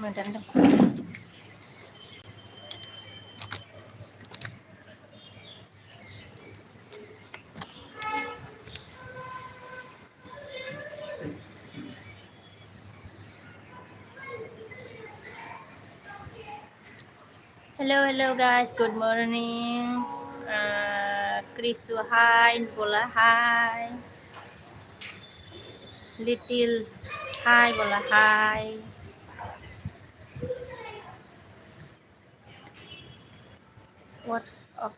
Madam. Hello guys, good morning. Krisu, hi. Bola, hi. Little, hi. Bola, hi. What's up?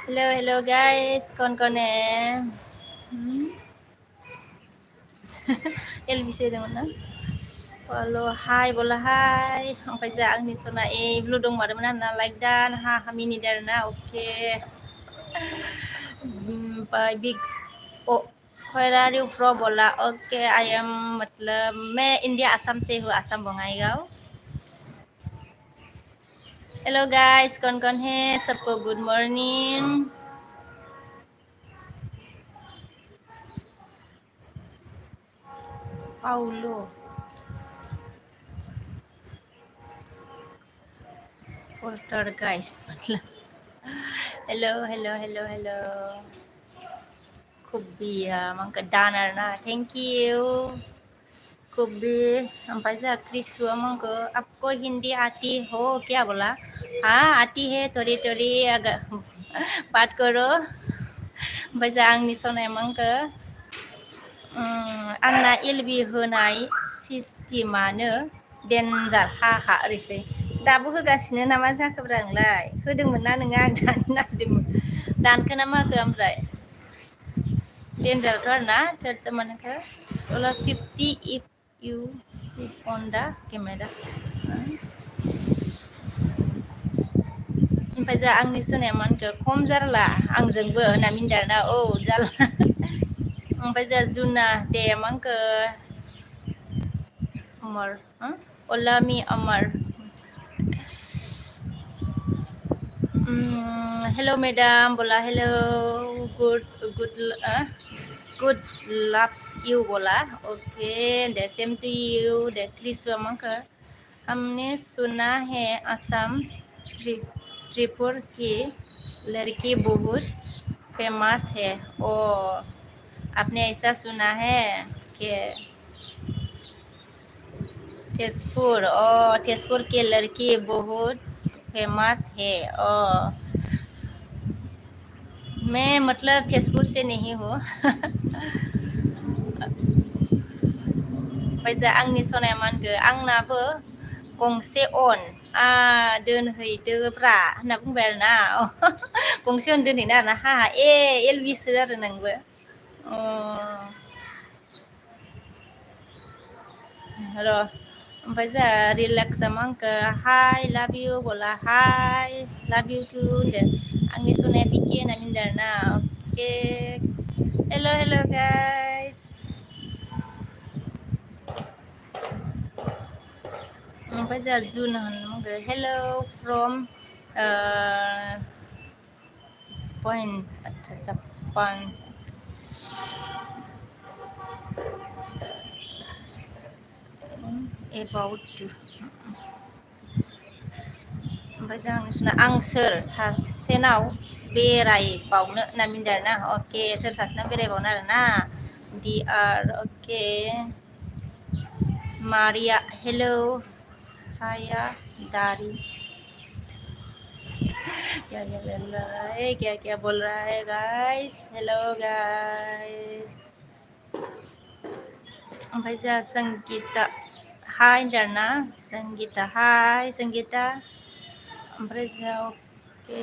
Hello guys, con nè. LBC đâu nè. Follow, hi. Bola, hi. Ang paisa ang ni sona blue dong mada mana na like dan ha mini dar na okay. By big oh where are you from बोला okay I M मतलब मैं India Assam से हूँ Assam Bongaigaon hello guys कौन है सबको good morning Paulo porter guys मतलब hello कुब्बी मंका डानर ना थैंक यू कुब्बी ओमफ्राय जोंहा क्रिसुआ मंको आपको हिंदी आती हो क्या बोला हाँ आती है थोड़ी थोड़ी बात करो ओमफ्राय जोंहा आंनि सनाया मंको आंना एलबि होनाय सिस्टेमानो डेन्जार हा ओरैसै दाबो होगासिनो ना मा जाखोब्रा नोंलाय होदोंमोन ना नोङो आं दानो नायदोंमोन दानखो ना माखो ओमफ्राय डेन्जारथ' आरो ना थोरसो मानोखो अला 50 if you see on the camera ओमफ्राय जोंहा आंनि सोनाया मानखो खम जारला आंजोंबो होनना मिन्दारना औ जारला ओमफ्राय जोंहा जुना दे मांखो अमर अलामी अमर हेलो मैडम बोला हेलो गुड लव यू बोला ओके दे सेम टू यू दे क्रिसुआ मांखो हमने सुना है असम त्रिपुर की लड़की बहुत फेमस है ओ आपने ऐसा सुना है कि तेजपुर की लड़की बहुत फेमस है मैं मतलब तेजपुर से नहीं हूँ ओमफ्राय आंनि सनाया मा होनखो आंनाबो गंसे अन दोनहैदोब्रा होनना बुंबाय आरोना गंसेयावनो दोनहैनो आरोना एलबिसो आरो नोंबो अ र' ओमफ्राय जोंहा रिलेक्सआ मा होनखो हाय लाभ इउ बोला हाय लाभ इउ टु होनदो आंनि सनाया बिकि होनना मिनदों आरोना अके हेल' गाइस ओमफ्राय जोंहा जुन होनदो हेल' फ्रम पइन्ट आচ্ছা जापान एबाउट ओमफ्राय जों आंनि आं सोर सासेनाव बेरायबावनो होनना मिनदों आरोना अके सोर सासेनाव बेरायबावनो आरोना दि आर अके मारिया हेलौ साया दारि क्या बोल रहा है गाइस हेलो गाइस ओमफ्राय जोंहा संगिता हाय होनदों आरोना संगिता हाय संगिता ओमफ्राय जोंहा अके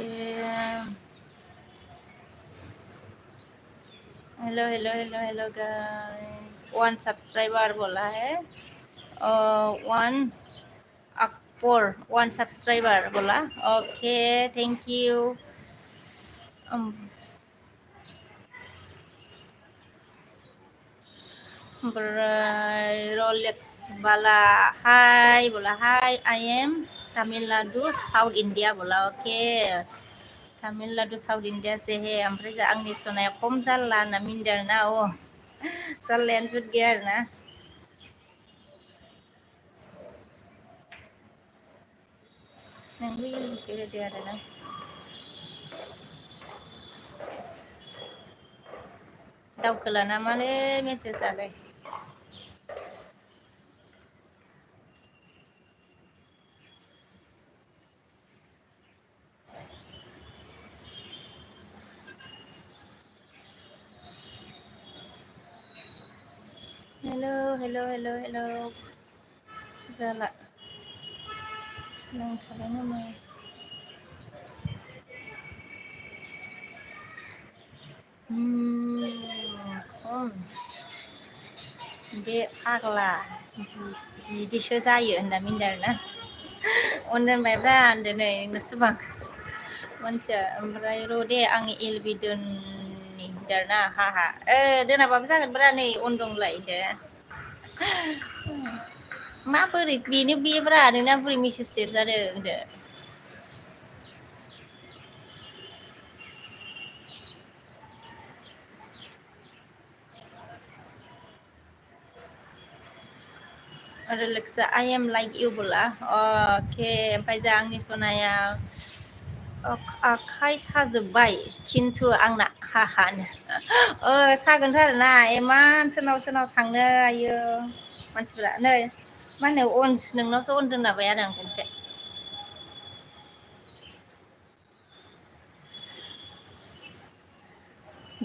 हेलो गाइस 1 सब्सक्राइबर बोला है 1 सब्सक्राइबर बोला ओके थैंक यू ओमफ्राय रलेक्स बाला हाय बोला हाय I am Tamil Nadu south India बोला अके तामिलनाडु साउथ इण्डिया से हे ओमफ्राय आंनि सनाया खम जारला होनना मिनदों आरोना जारलायानो जुत गैया आरोना नोंबो इलिसो होदो आरोना दावखोला ना मानो मेसेजआलाय हेल' जाला नांथाबाय नामा बे फाग्ला बिदिसो जायो होनना मिनदों आरोना अनदोनबायब्रा होनदो नै नोंसो बां मानसिया ओमफ्राय र' दे आंनि एलबि दोननि होनदो आरोना दोनाबाबो जागोनब्रा नै अन दंलायदो माबोरै बेनो बेब्रा नोंना बोरै मेसेज लिरजादों होनदो रिलेक्सा आई एम लाइक इउ बोला अके ओमफ्राय जों आंनि सनाया आखाइ साजोब्बाय खिन्थु आंना सागोनथ' आरोना इमान सोरनाव थांनो आयो मानसिफ्रा नै मा होनो नोंनावसो अन दोनलाबाय आरो आं गंसे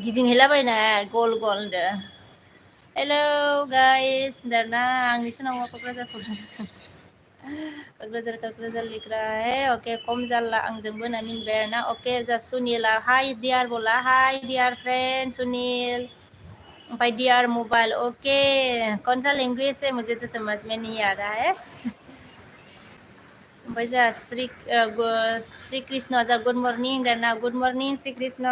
गिदिंहैलाबायना गल होनदो हेलौ गाइस होनदों आंनि सनावा क'क्राझार लिख रहा है अके खम जारला आंजोंबो होनना मिनबाय आरोना अके जा सुनिला हाय डियार बोला हाय डियार फ्रेंड सुनील ओमफ्राय डियार मोबाइल ओके कौन सा लैंग्वेज है मुझे तो समझ में नहीं आ रहा है ओमफ्राय जोंहा श्री कृष्ण जा गुड मर्निं होनदों good morning Shri Krishna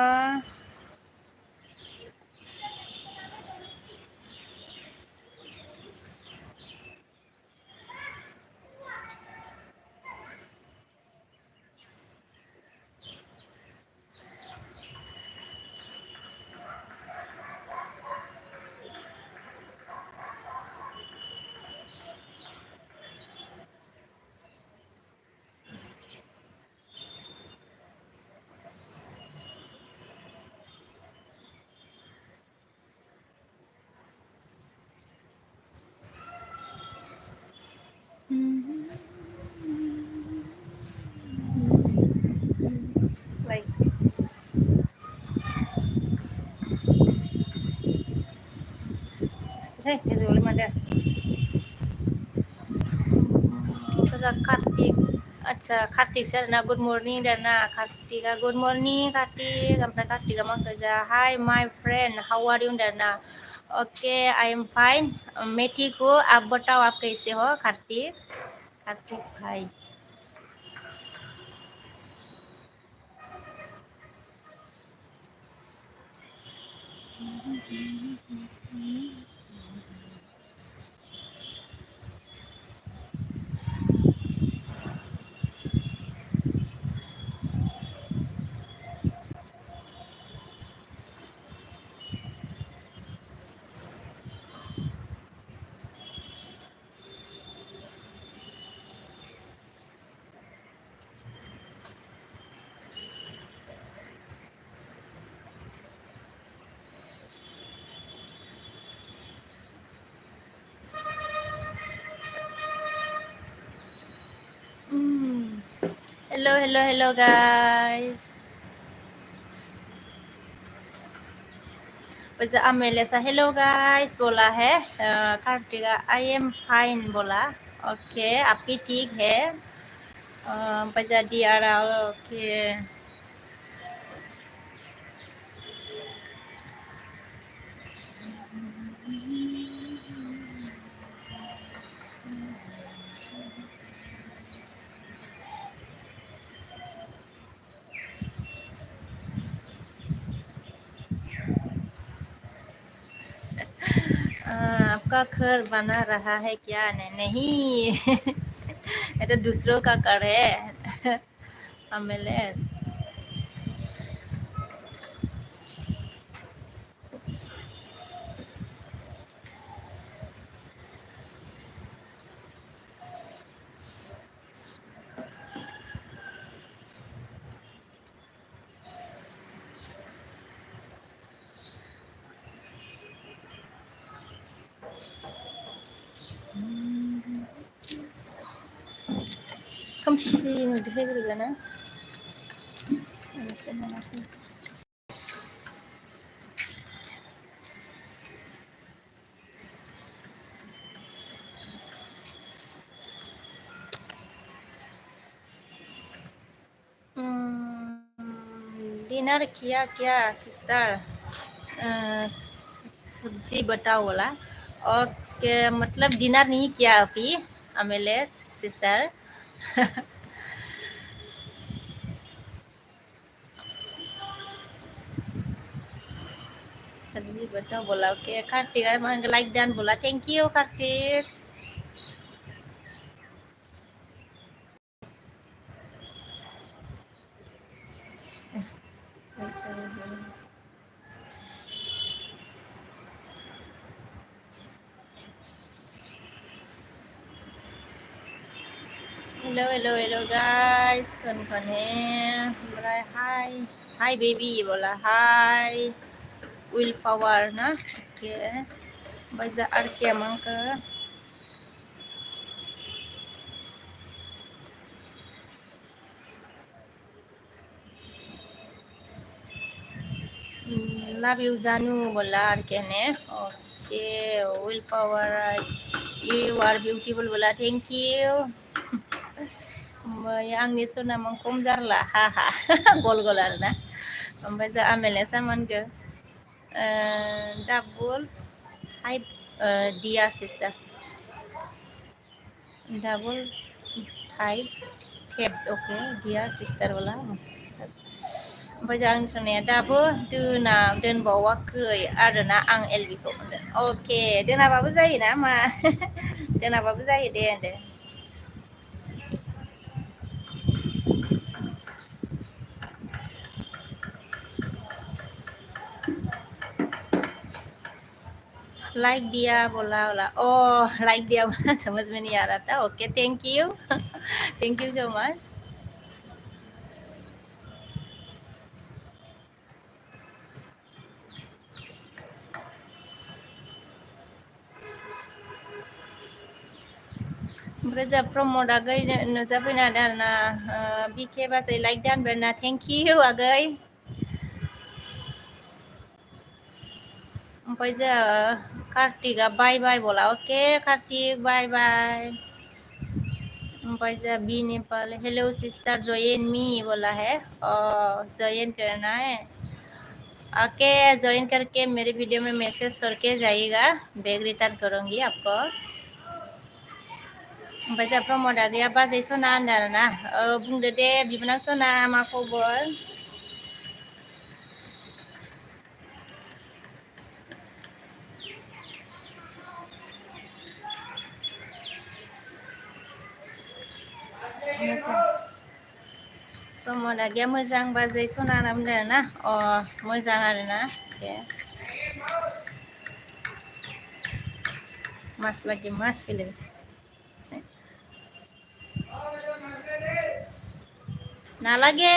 like गोजौआव मादो कार्तिक आदसा कार्तिकसो आरोना गुड मर्निं दाना कार्तिका गुड मर्निं कार्तिक ओमफ्राय कार्तिका मा होनखो hi my friend how are you दाना ओके आई एम फाइन मेथी को आप बताओ आप कैसे हो कार्तिक कार्तिक भाई hello hello hello guys bây giờ Amelia सा hello guys बोला है कार्तिका आई एम फाइन बोला ओके आप भी ठीक है bây giờ đi à ra okay आपका घर बना रहा है क्या नहीं ये तो दूसरों का घर है अमेलेस खोमसि नुदों डिनर किया क्या सिस्टर सब्जी बताओ बोला ओके मतलब डिनर नहीं किया अभी अमेलेस सिस्टर सब्जी बताओ बोला ओके कार्तिक लाइक डन बोला thank you Kartik hello hello hello guys con है बोला हाय हाय बेबी बोला हाय विल फ्लावर ना okay bây giờ ăn kem ăn cơ love you Janu बोला और कहने okay will power you are beautiful बोला thank you आंनि सोनामा खम जारला हा हा गल गल आरोना ओमफ्राय जा आमेले सामानखौ डाबल हाइप दिया sister double type tape okay दिया सिस्टार बोला ओमफ्राय जा आंनि सोनाया दाबो दोनबावाखै आरोना आं एलबिखौ होनदों अके दोनाबाबो जायोना मा दोनाबाबो जायो दे लाइक दिया बोला बोला लाइक दिया बोला समझ में नहीं आ रहा था okay thank you thank you so much ओमफ्राय जा प्रमद आगै नुजाफैना दाना बिके बाजै लाइक दानबाय ना थेंक इउ आगै ओमफ्राय जा कार्तिकआ बाय बाय बोला ओके कार्तिक बाय बाय पैसा बी Nepal hello sister join me बोला है और ज्वाइन करना है ओके ज्वाइन करके मेरे वीडियो में मैसेज करके जाइएगा बैग रिटर्न करूँगी आपको पैसा प्रमोद आ गया बाजै सना होनदों आरोना बुंदो दे बिबोनां सना मा खबर मोजां प्रमोद आ गया मोजां बाजै सना होनना बुंदों आरोना मोजां आरोना दे मास lagi mas film nah lagi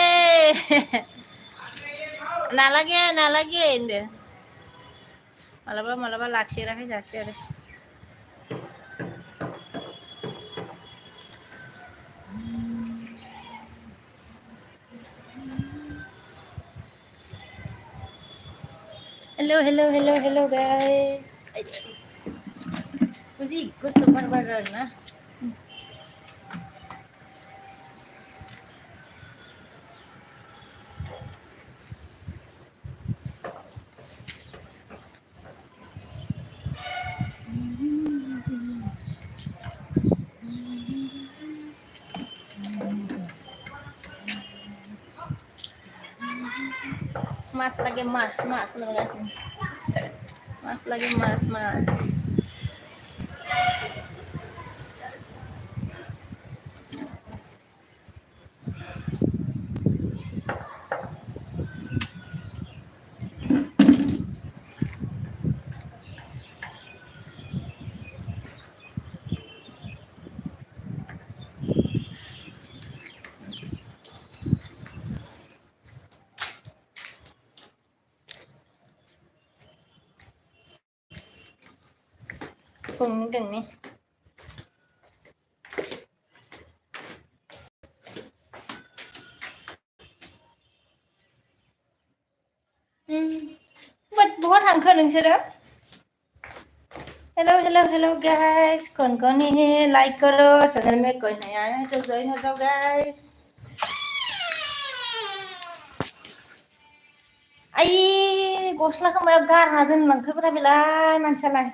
nah lagi ini मालाबा लाखिराखै जासै आरो हेलो गाइस बुजि गुसु बार आरोना mas lagi mas nunggasnya mas lagi mas geng nih buat buat हांखो नोंसोरो हेलो गाइस कौन है लाइक करो चैनल में कोई नया है तो ज्वाइन हो जाओ गाइस आई गस्लाखौ मायाव गारना दोनलांखोब्रा बेलाय मानसियालाय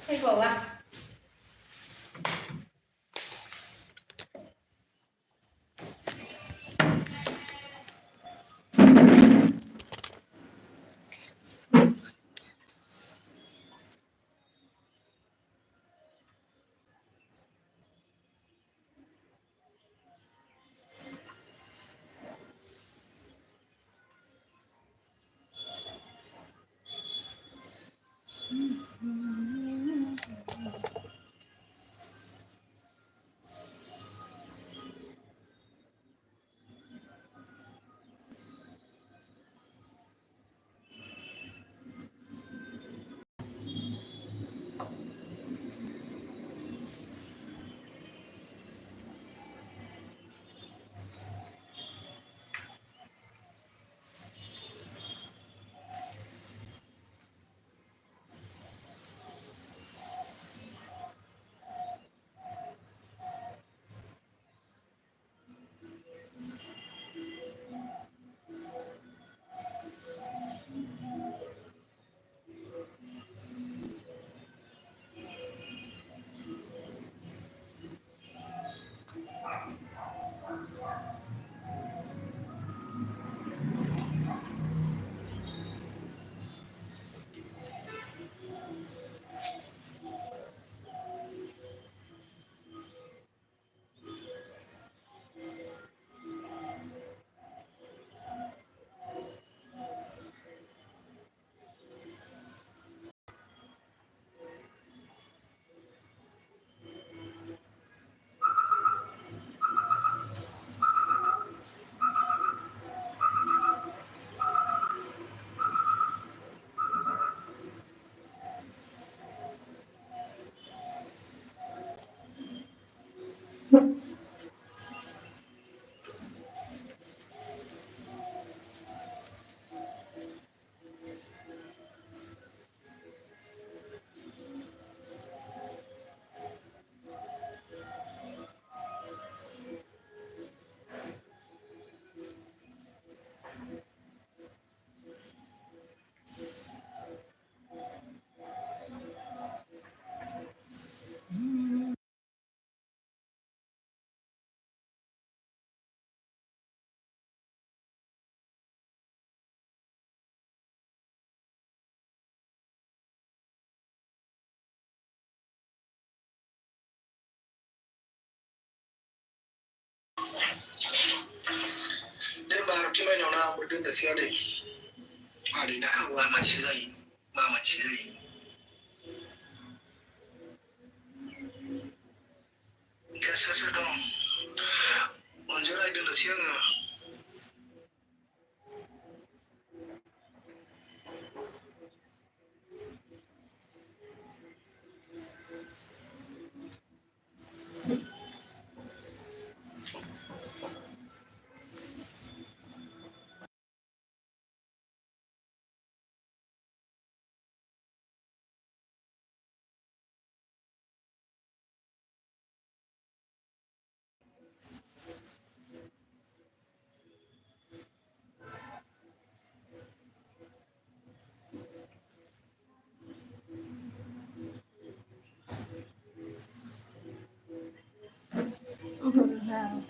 फैबावा माइनावना आंबो दोननोसै आदै आदैना हौवा मानसि जायो मा मानसि जायो सोर सोर दं अनजो राय दोननोसै आङो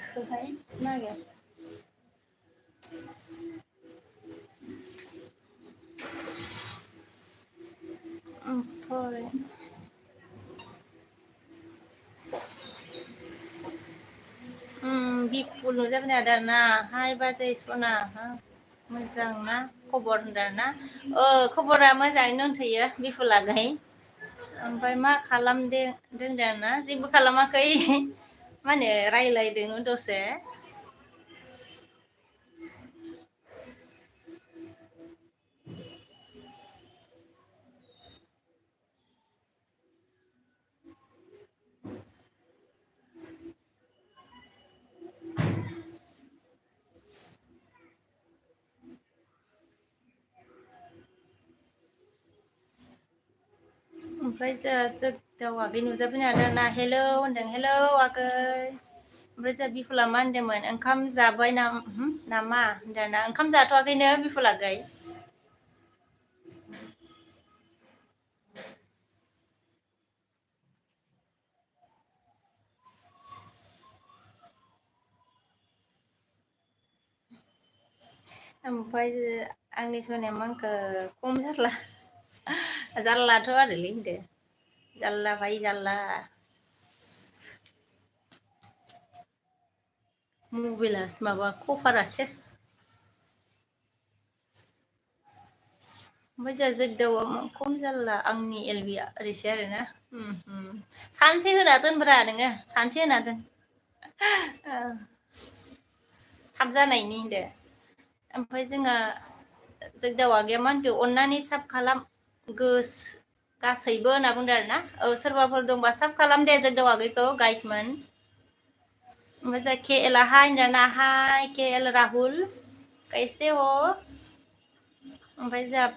खोहाय नागेर ओमफ्राय बिपुल नुजाबोन आदाना हाय बाजै सना हा मोजां ना खबर होनदों ना खबरा मोजाङैनो दंथ'यो बिपुलागै ओमफ्राय मा खालामदों रोंदों ना जेबो खालामाखै मा होनो रायज्लायदों दसे ओमफ्राय जों आगै नुजाफैनो हादों ना हेलौ होनदों हेलौ आगै ओमफ्राय जोंहा बिफुला मा होनदोंमोन ओंखाम जाबाय नामा होनदों ना ओंखाम जाथ'वाखैनो बिफुलागै ओमफ्राय आंनि सनाया मा होनखो खम जारला जारलाथ' आरोलै होनदो जारला भाय जारला मबाइलासो माबा कभारा सेस ओमफ्राय जोंहा जोगदावा खम जारला आंनि एलबिया ओरैसो आरोना सानसे होना दोनब्रा नोङो सानसे होना दोन थाब जानायनि होनदो ओमफ्राय जोंहा जोगदावा गैया मा होनखो अननानै साब खालाम गासैबो होनना बुंदों आरो ना सोरबाफोर दंबा साब खालाम दे जोगदाव आगैखौ गाइसमोन ओमफ्राय जोंहा के एल हाय होनदों ना हाय के एल राहुल कैसे हो ओमफ्राय जोंहा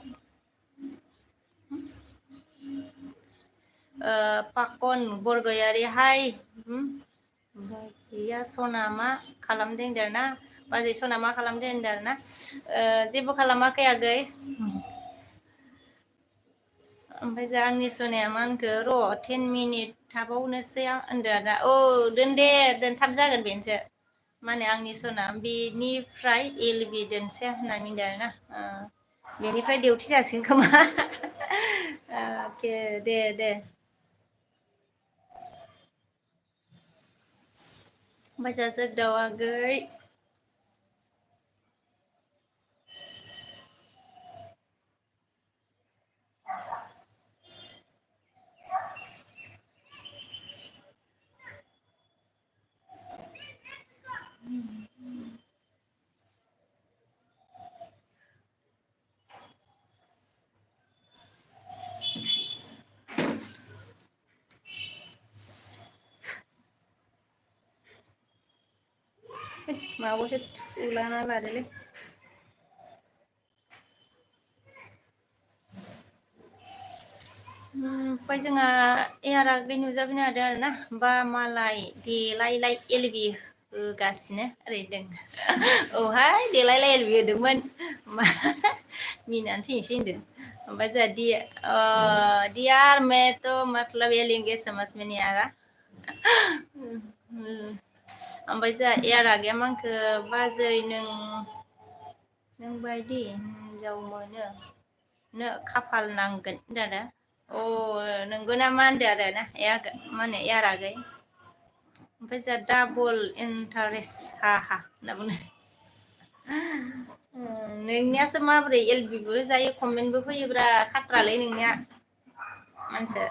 पाकन बरगयारि हाय गैया सना मा खालामदों होनदों ना बाजै सना मा खालामदों होनदों आरो ना जेबो खालामाखै आगै ओमफ्राय जों आंनि सनाया मा होनखो र' 10 मिनिट थाबावनोसै होनदों आदा दोन दे थाब जागोन बेनोसो मा होनो आंनि सना बेनिफ्राय एलबि दोनसै होननानै बुंदों आरोना बेनिफ्राय देउथि जासिगोन खोमा अके दे ओमफ्राय जोंहा जोगदाव आगै माबासो थुलाना लादोलै ओमफ्राय जोंहा एयार आगै नुजाफैनो हादों आरो ना बा मालाय देलायलाय एलबि होगासिनो ओरै होनदों औहाय देलायलाय एलबि होदोंमोन मिनानै थैनोसै होनदों ओमफ्राय जोंहा डियार मैं तो मतलब ये लेंगे समझ में नहीं आ रहा ओमफ्राय जोंहा एयार आगैया मा होनखो बाजै नों बायदि हिनजाव मोनो नो खाफाल नांगोन होनदों आरो नंगौ नामा होनदो आरो ना मा होनो एयार आगै ओमफ्राय जोंहा डाबल इन्टारेस्ट हा होनना बुङो नोंनियासो माबोरै एलबिबो जायो कमेन्टबो फैयोब्रा खाट्रालै नोंनिया मानसि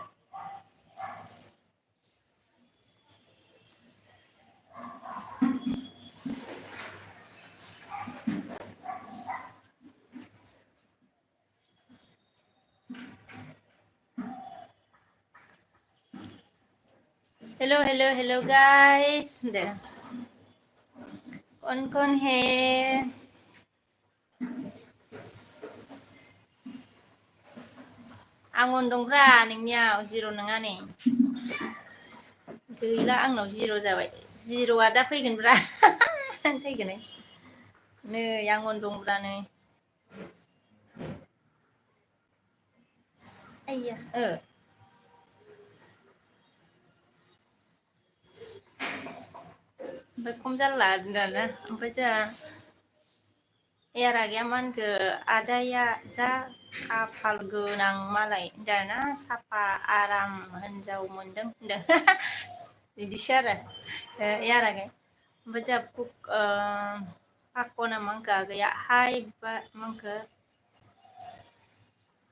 हेलो गाइस दे कौन है आंगन दंब्रा नोंनियाव जिर' नङा नै गैला आंनाव जिर' जाबाय जिर'आ दा फैगोनब्रा फैगोन नै आंगन दंब्रा नै आइया ओमफ्राय खम जाला दाना ओमफ्राय जोंहा एरा गैया मा होनखो आदाया जा खाफाल गोनां मालाय दाना साफा आराम हिनजाव मोनदों होनदों बिदिसो आरो एराखै ओमफ्राय जोंहा पाखना मांखा गैया हाय मांखो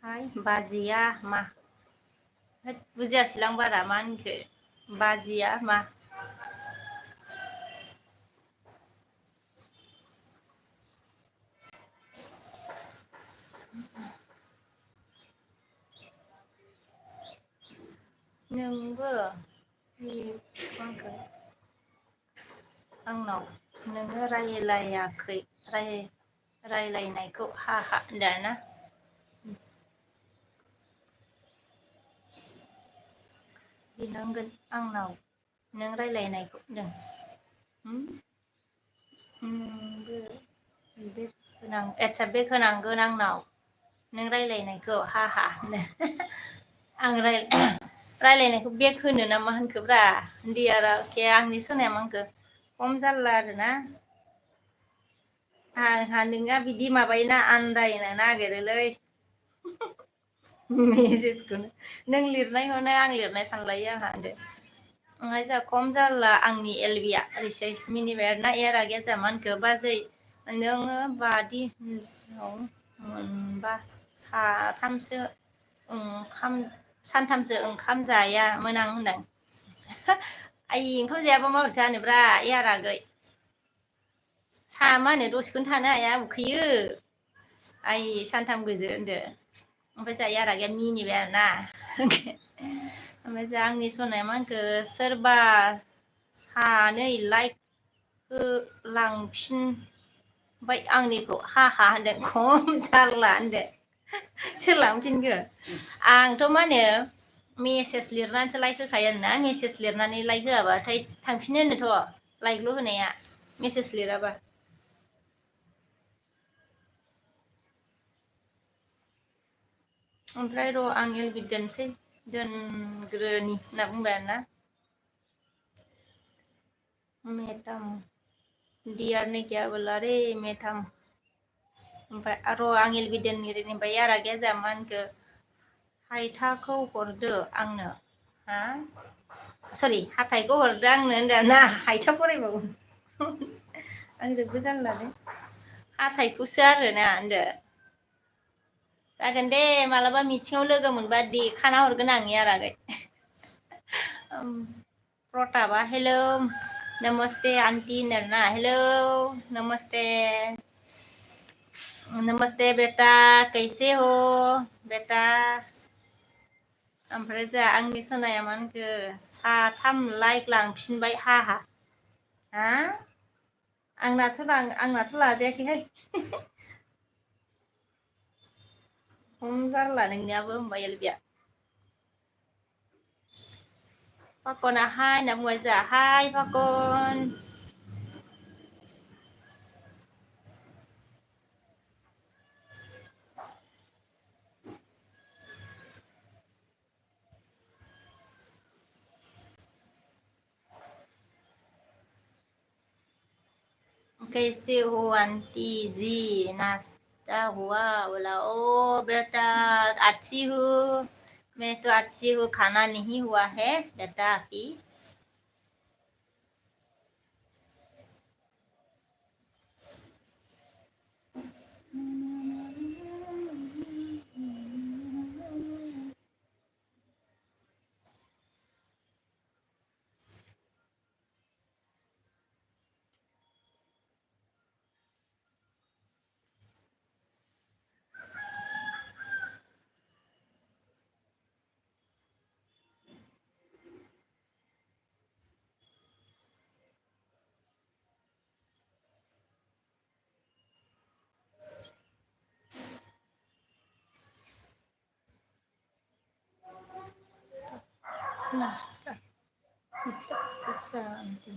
हाय बाजिया मा बुजियासैलां बारा मा होनखो बाजिया मा नोंबो मांखो आंनाव नोङो रायलायाखै रायलायनायखौ हा हा होनदों ना बिनांगोन आंनाव नों रायलायनायखौ होनदों आदसा बेग होनांगोन आंनाव नों रायलायनायखौ हा हा होनो आं रायलायनायखौ बेग होनो ना मा होनखोब्रा दियाराखे आंनि सोनाया मा होनखो खम जारला आरोना आंहा नोंहा बिदि माबायोना आन्दायनो नागिरोलै मेसेजखौनो नों लिरनायखौनो आं लिरनाय सानलायो आंहा होनदो ओमफ्राय जोंहा खम जाला आंनि एलबिया ओरैसै मिनिबाय आरोना एरा गैया जोंहा मा होनखो बाजै नोङो बादि हिनजाव मोनबा साथामसो ओंखाम सानथामसो ओंखाम जायामोन आं होनदों आइ ओंखाम जायाबा माबोरै जानोब्रा ए रागै मा होनो दसेखौनो थानो हाया उखैयो आइ सानथाम गोजो होनदो ओमफ्राय जायो रागाया मिनिबाय आरोना ओमफ्राय जों आंनि सनाया मा होनखो सोरबा सानै लाइक होलांफिनबाय आंनिखौ हा हा होनदों खम जारला होनदो सोर लांफिनखो आंथ' मा होनो मेसेज लिरनानैसो लाइक होखायो आरोना मेसेज लिरनानै लाइक होआबाथाय थांफिनो होनोथ' लाइकल' होनाया मेसेज लिराबा ओमफ्राय र' आं एलबि दोनसै दोनग्रोनि होनना बुंबाय आरोना मेदाम डियार ने क्या बोला रे मेदाम ओमफ्राय र' आं एलबि दोनग्रोनि ओमफ्राय यारा गैया जोंहा मा होनखो हायथाखौ हरदो आंनो हा सरि हाथाइखौ हरदो आंनो होनदो ना हायथा फरायबावो आंजोंबो जारलालै हाथाइखौसो आरोना होनदो जागोन दे मालाबा मिथिङाव लोगो मोनबा देखाना हरगोन आं यारागै प्रतापा हेलौ नमस्ते आंटि होनदों आरोना हेलौ नमस्ते नमस्ते बेटा कैसे हो बेटा ओमफ्राय जोंहा आंनि सोनाया मा होनखो साथाम लाइक लांफिनबाय हा हा हा आंनाथ' लाजायाखैहाय खम जारला नोंनियाबो होमबा एलबिया फाखना हाय होनना बुंबाय जोंहा हाय फाखन कैसे हो आंटी जी नाश्ता हुआ बोला ओ बेटा अच्छी हूँ मैं तो अच्छी हूँ खाना नहीं हुआ है बेटा अभी Nasta. Kesanti.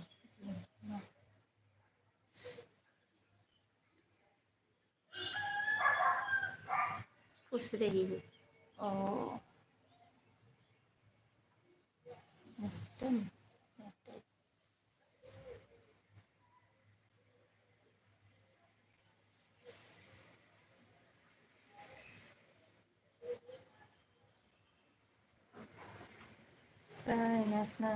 खुश रही हो oh Nasdem Sai nasna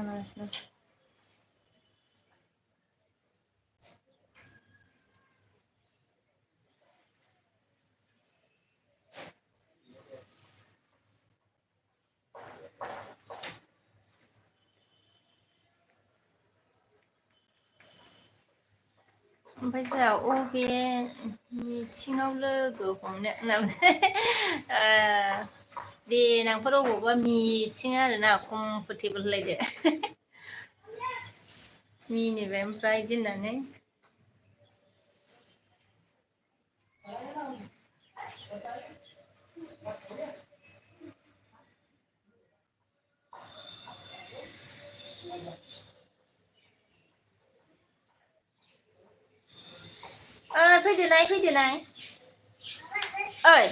Bây giờ ô bê 미팅आव लोगो हमनो देनांफोराव अबावबा मिथिं आरोना कमफर्टेबल लायदो मिनिबाय ओमफ्राय दोननानै फैदोलाय ओइ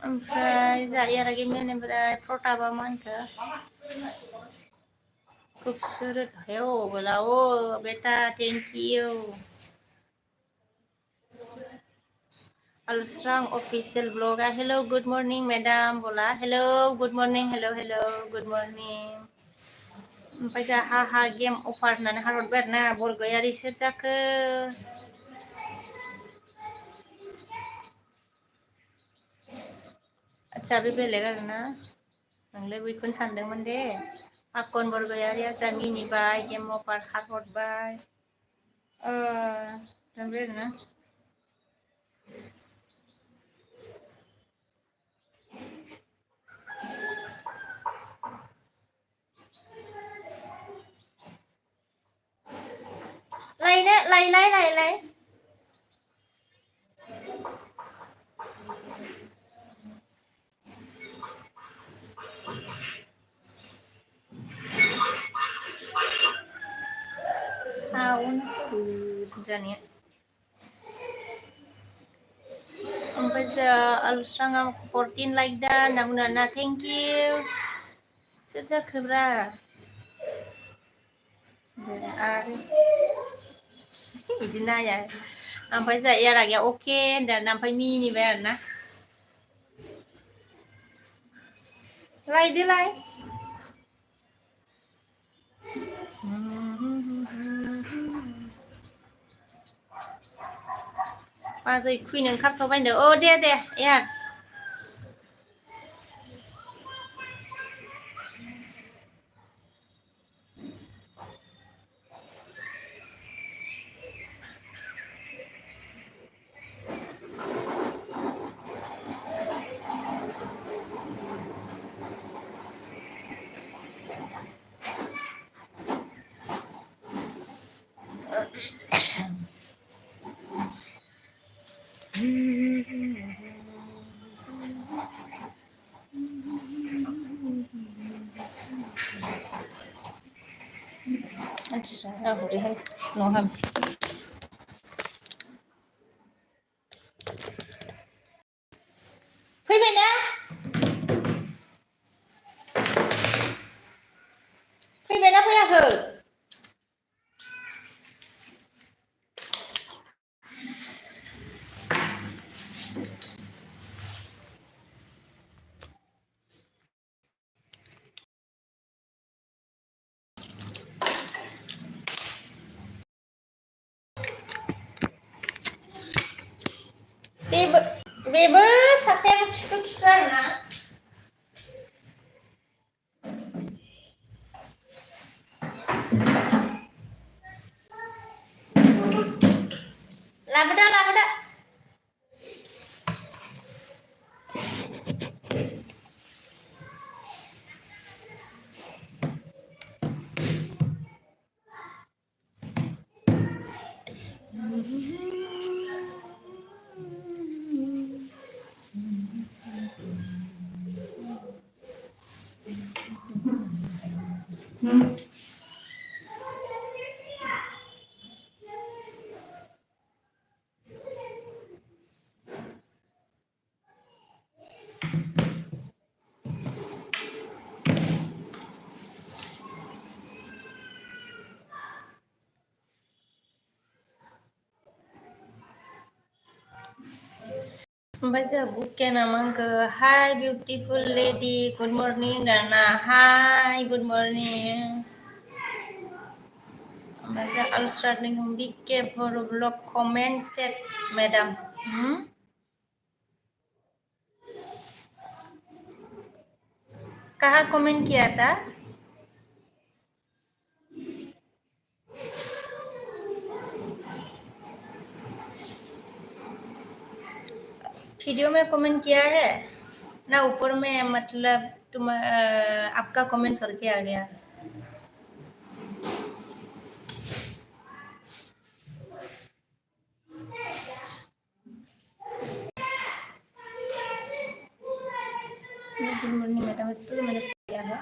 ओमफ्राय जायारागे मेनेमफ्राय प्रतापा मा होनखो खूबसूरत है ओ बोला ओ बेटा thank you Alstrang official blog hello good morning madam bola hello good morning hello good morning ओमफ्राय जा हा गेम अफार होननानै हारहरबाय आरोना बरगयारि सोर जाखो आदसा बे बेलेग आरोना नोंलाय बैखौनो सानदोंमोन दे आकन बरगयारिया जा मिनिबाय गेम अफार हारहरबाय थांबाय आरोना लायलाय सावनसो जानाया ओमफ्राय जा आलुस्राङा 14 लाइक दा होनना बुंदों ना थेंक इउ सोर जाखोब्रा आरो बिदि नाया ओमफ्राय जा एरागिया अके होनदों ओमफ्राय मिनिबाय आरोना लायदोलाय बाजै खुयनो ओंखारथ'बाय होनदों औ दे यार आदसा हरैहाय न'आव हाबसै फैबायना फैबायना फैयाखै बेबो सासेयाबो खिथु आरोना लाबोदो Baca buku nama ke Hi beautiful lady, good morning Dana. Hi, good morning. Baca I'll start dengan BKborovlog comment set, madam. कहाँ कमेंट किया था? वीडियो में कमेंट किया है ना, ऊपर में मतलब आपका कमेंट सर के आ गया। गुड मॉर्निंग मैडम, इस पर मैंने किया है।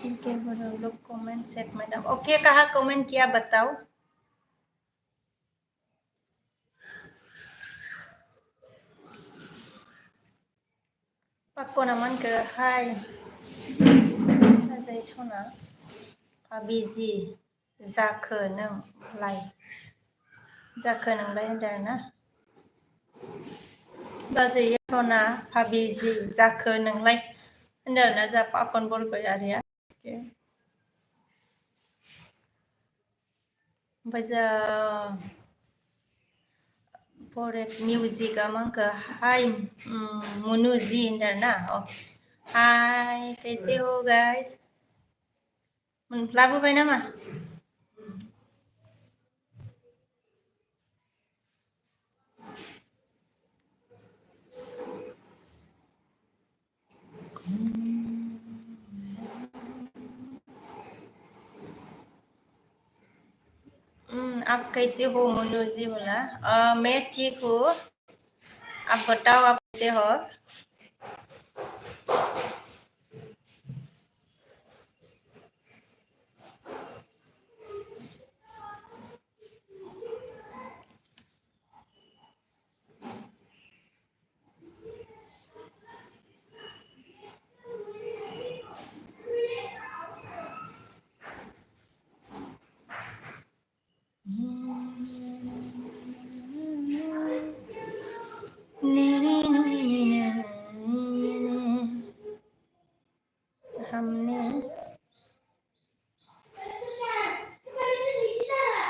ओके लोग कमेंट सेट मैडम। ओके, कहाँ कमेंट किया बताओ। पाको नामान के हाय अजय सना बिजि जाखो नोंलाय होनदों आरोना। बाजै सना बिजि जाखो नोंलाय होनदों आरोना जा पापन बरगय आरिया। ओमफ्राय जा फरेट मिउजिकआ मांखो हाय मुनु जी होनदों आरोना। हाय कैसे हो गाइस? लाबोबाय नामा? आप कैसे हो मुनु जी बोला? मैं ठीक हूँ, आप बताओ आप कैसे हो?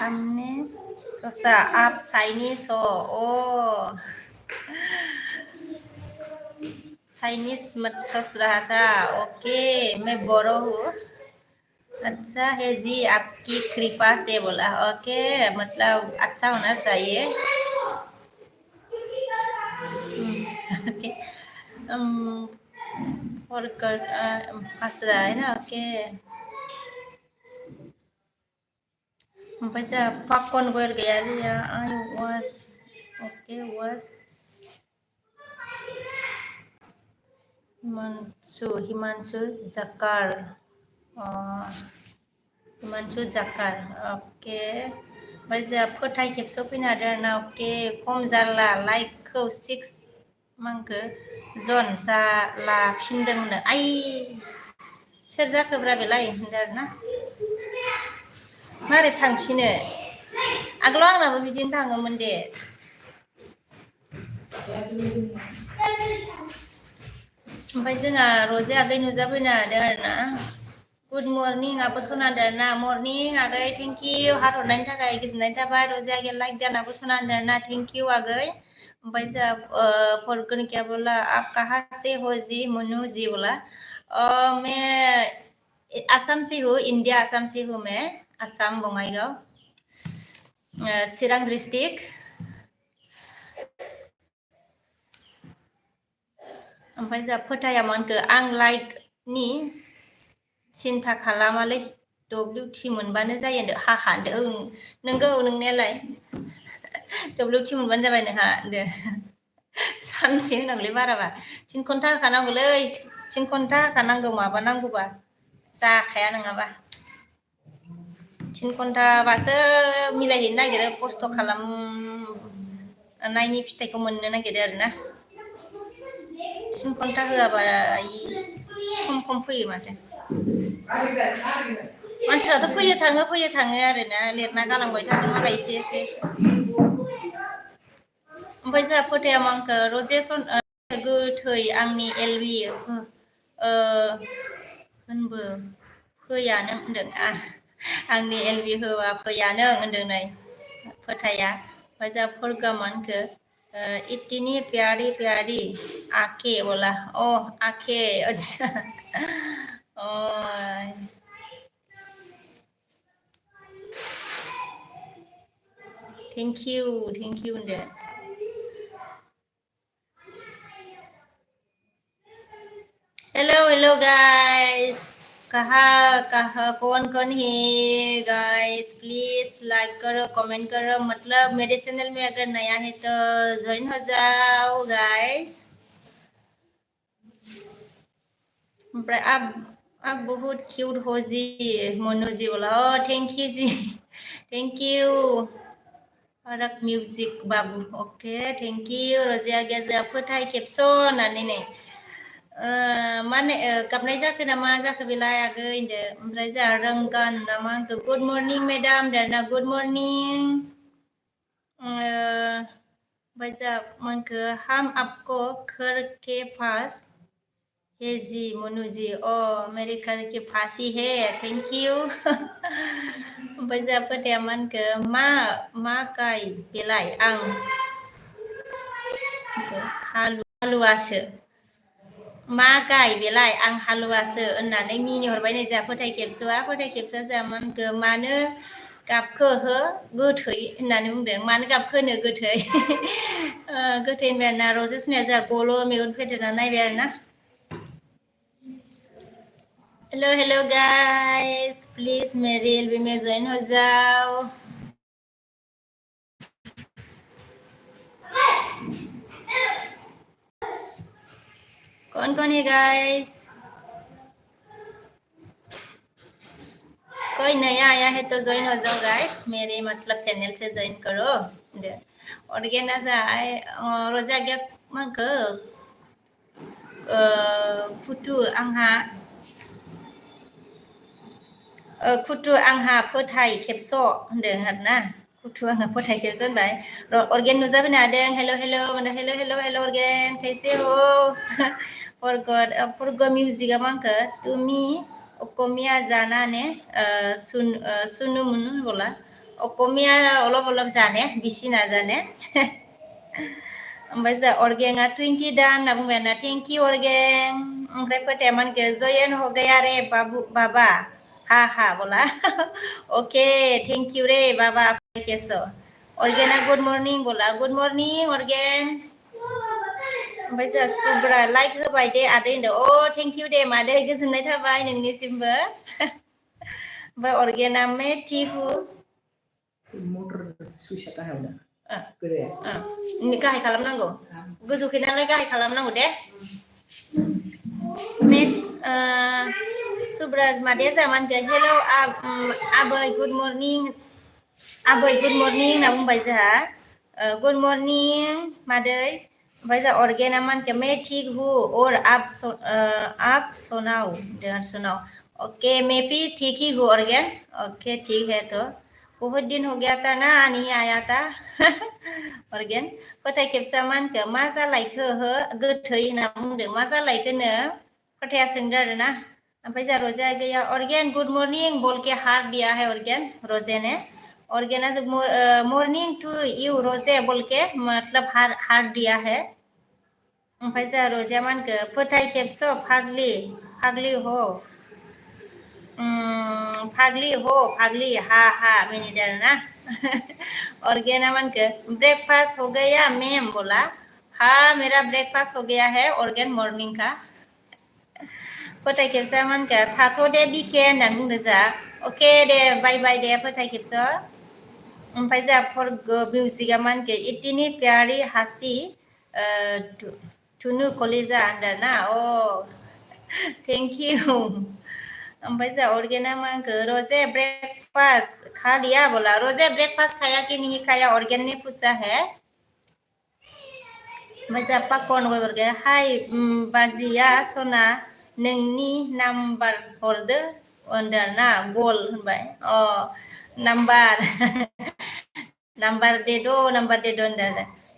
हमने सोचा आप चाइनीज हो। ओ चाइनीज मत सोच रहा था। ओके, मैं बोरो हूँ। अच्छा है जी, आपकी कृपा से बोला। ओके, मतलब अच्छा होना चाहिए। ओके, और कर हंस रहा है ना। ओके, ओमफ्राय पापकन वर गया लिया I was okay was Himanshu जाकार हिमांशु जाकार। ओके, ओमफ्राय जोंहा फोथाय खेबस' फैनो हादों आरोना। अके खम जाला लाइकखौ 6 मांखो जन जा लाफिनदोंनो। आइ सोर जाखोब्रा बेलाय होनदों आरोना। मारै थांफिनो? आगोलाव आंनाबो बिदिनो थाङोमोन दे। ओमफ्राय जोंहा रजे आगै नुजाफैनो हादों आरोना। गुड मर्निं आबो सनादों आरोना। मर्निं आगै, थेंक इउ हार्ट हरनायनि थाखाय गोजोननाय थाबाय। रजे आगै लाइक दानाबो सनादों आरोना। थेंक इउ आगै। ओमफ्राय जोंहा फरगन क्या बोला आप कहाँ से हो जी मुनु जी बोला। मैं आसाम से हूँ, इंडिया आसाम से हूँ मैं। आसाम बङाइगाव, चिरां डिस्ट्रिक्ट। ओमफ्राय जोंहा फोथायामोनखो आं लाइकनि सिन्था खालामालै, WT मोनबानो जायो होनदो। हाहा होनदो। ओं नोंगौ नोंनायालाय WT मोनबानो जाबाय नोंहा होनदो। सानसे होनांगौलै बाराबा 3 घन्टा होखानांगौलै 3 घन्टा होखानांगौ माबानांगौबा जाखाया नङाबा 3 घन्टाबासो मिलायहैनो नागिरो खस्थ' खालामनायनि फिथाइखौ मोननो नागिरो आरोना 3 घन्टा होआबा खम फैयो माथो मानसिफ्राथ' फैयो थाङो आरोना लिरना गालांबाय थागोन मालाय एसे ओमफ्राय जोंहा फोथाया मा आंखौ रजेसन गोथै आंनि एलबि होनबो फैयानो होनदों आंनि एलबि होआ फैयानो होनदों नै फोथाया ओमफ्राय जोंहा फोरगामानखो इतनी प्यारी प्यारी आके बोला आके अच्छा थेंक इउ होनदो हेलो गाइस कहाँ कौन है गाइस प्लीज लाइक करो कमेंट करो मतलब मेरे चैनल में अगर नया है तो ज्वाइन हो जाओ गाइस आप बहुत क्यूट हो जी मोनू जी बोला थैंक यू जी थैंक यू रक म्यूजिक बाबू ओके थैंक यू रजिया गया फोथाय खेबस' होननानै नै माने गाबनाय जाखो ना मा जाखो बेलाय आगै होनदो ओमफ्राय जोंहा रोंगान ना मा होनखो गुड मर्निं मेडाम देरना गुड मर्निं ओमफ्राय जोंहा मानखो हम आपको घर के पास है जी मनु जी मेरे घर के पास ही है थैंक यू ओमफ्राय जोंहा फोथाया मानखो मा गाय बेलाय आं हालुवासो मा गाय बेलाय आं हालुवासो होननानै मिनिहरबाय नै जोंहा फोथाय खेबस'आ जोंहा मानखो मानो गाबखो हो गोथै होननानै बुंदों मानो गाबखो होनो गोथै गोथै होनबाय आरोना रजेसनिया जोंहा गल' मेगन फेदेरना नायबाय आरोना हेलो गाइस प्लीज मेरे एलबी में ज्वाइन हो जाओ कौन है गाइस कोई नया आया है तो ज्वाइन हो जाओ गाइस मेरे मतलब चैनल से ज्वाइन करो और ये ना जाए रोजा गया मानखो कुटु आंहा फोथाय खेबस' होनदों आरोना कुटु आंहा फोथाय खेबस' होनबाय अर्गेन नुजाफैनो हादों हेलो अर्गेन कैसे हो फरग मिउजिकआ मानखो तुमी अकमिया जाना ने सुनु मुनु बोला अकमिया अलप जाने बिसि नाजाने ओमफ्राय जोंहा अर्गेंआ 20 दा होनना बुंबाय आरोना थेंक इउ अर्गें ओमफ्राय फोथाया मानखो जयन हो गया रे बाबा हा बोला ओके थैंक यू रे बाबा कैसो अर्गेना गुड मर्निं बोला गुड मर्निं अर्गेन ओमफ्राय जोंहा सुब्रा लाइक होबाय दे आदै होनदो थेंक इउ दे मादै गोजोननाय थाबाय नोंनिसिमबो ओमफ्राय अर्गेना मेथिहु मटर सुइसआ गाहायाव दा गाहाय खालामनांगौ गोजौखै नालाय गाहाय खालामनांगौ दे सुब्रा मादैया जोंहा मानखो हेलो आबै गुड मर्निं होनना बुंबाय जोंहा गुड मर्निं मादै ओमफ्राय जोंहा अर्गेना मानखो मैं ठीक हूँ और आप सुनाओ ओके मैं भी ठीक ही हूँ अर्गेन ओके ठीक है तो बहुत दिन हो गया था ना नहीं आया था अर्गेन फोथाय खेबसा मानखो मा जालायखो हो गोथै होनना बुंदों मा जालायखोनो फोथाया सोंदों आरोना ओमफ्राय जोंहा रजा गैया अर्गेन गुड मर्निं बोल के हार्ट दिया है अर्गेन रोजे ने अर्गेना मॉर्निंग टू यू रोजे बोल के मतलब हार्ट दिया है ओमफ्राय जोंहा रजा मानखो फोथाय खेबस' फाग्लि हा मिनिदों आरोना अर्गेना मानखो ब्रेकफास्ट हो गया मैम बोला हाँ मेरा ब्रेकफास्ट हो गया है अर्गेन मॉर्निंग का फोथाय खेबसा मानखो थाथ' दे बिके होननानै बुंदों जोंहा अके दे बाय दे फोथाय खेबस' ओमफ्राय जोंहा फर मिउजिकआ मानखो इतनी प्यारी हासि Tunu कलेजा होनदों ना थेंक यू ओमफ्राय जा अर्गेना मा होनखो रोजे ब्रेकफास्ट खा लिया बोला रोजे ब्रेकफास्ट खाया कि नहीं खाया ऑर्गेन ने पूछा है ओमफ्राय पाकन गए हाय बाजिया सना नोंनि नाम्बार हरदो होनदों ना गल होनबाय नाम्बार नाम्बार दे दो होनदों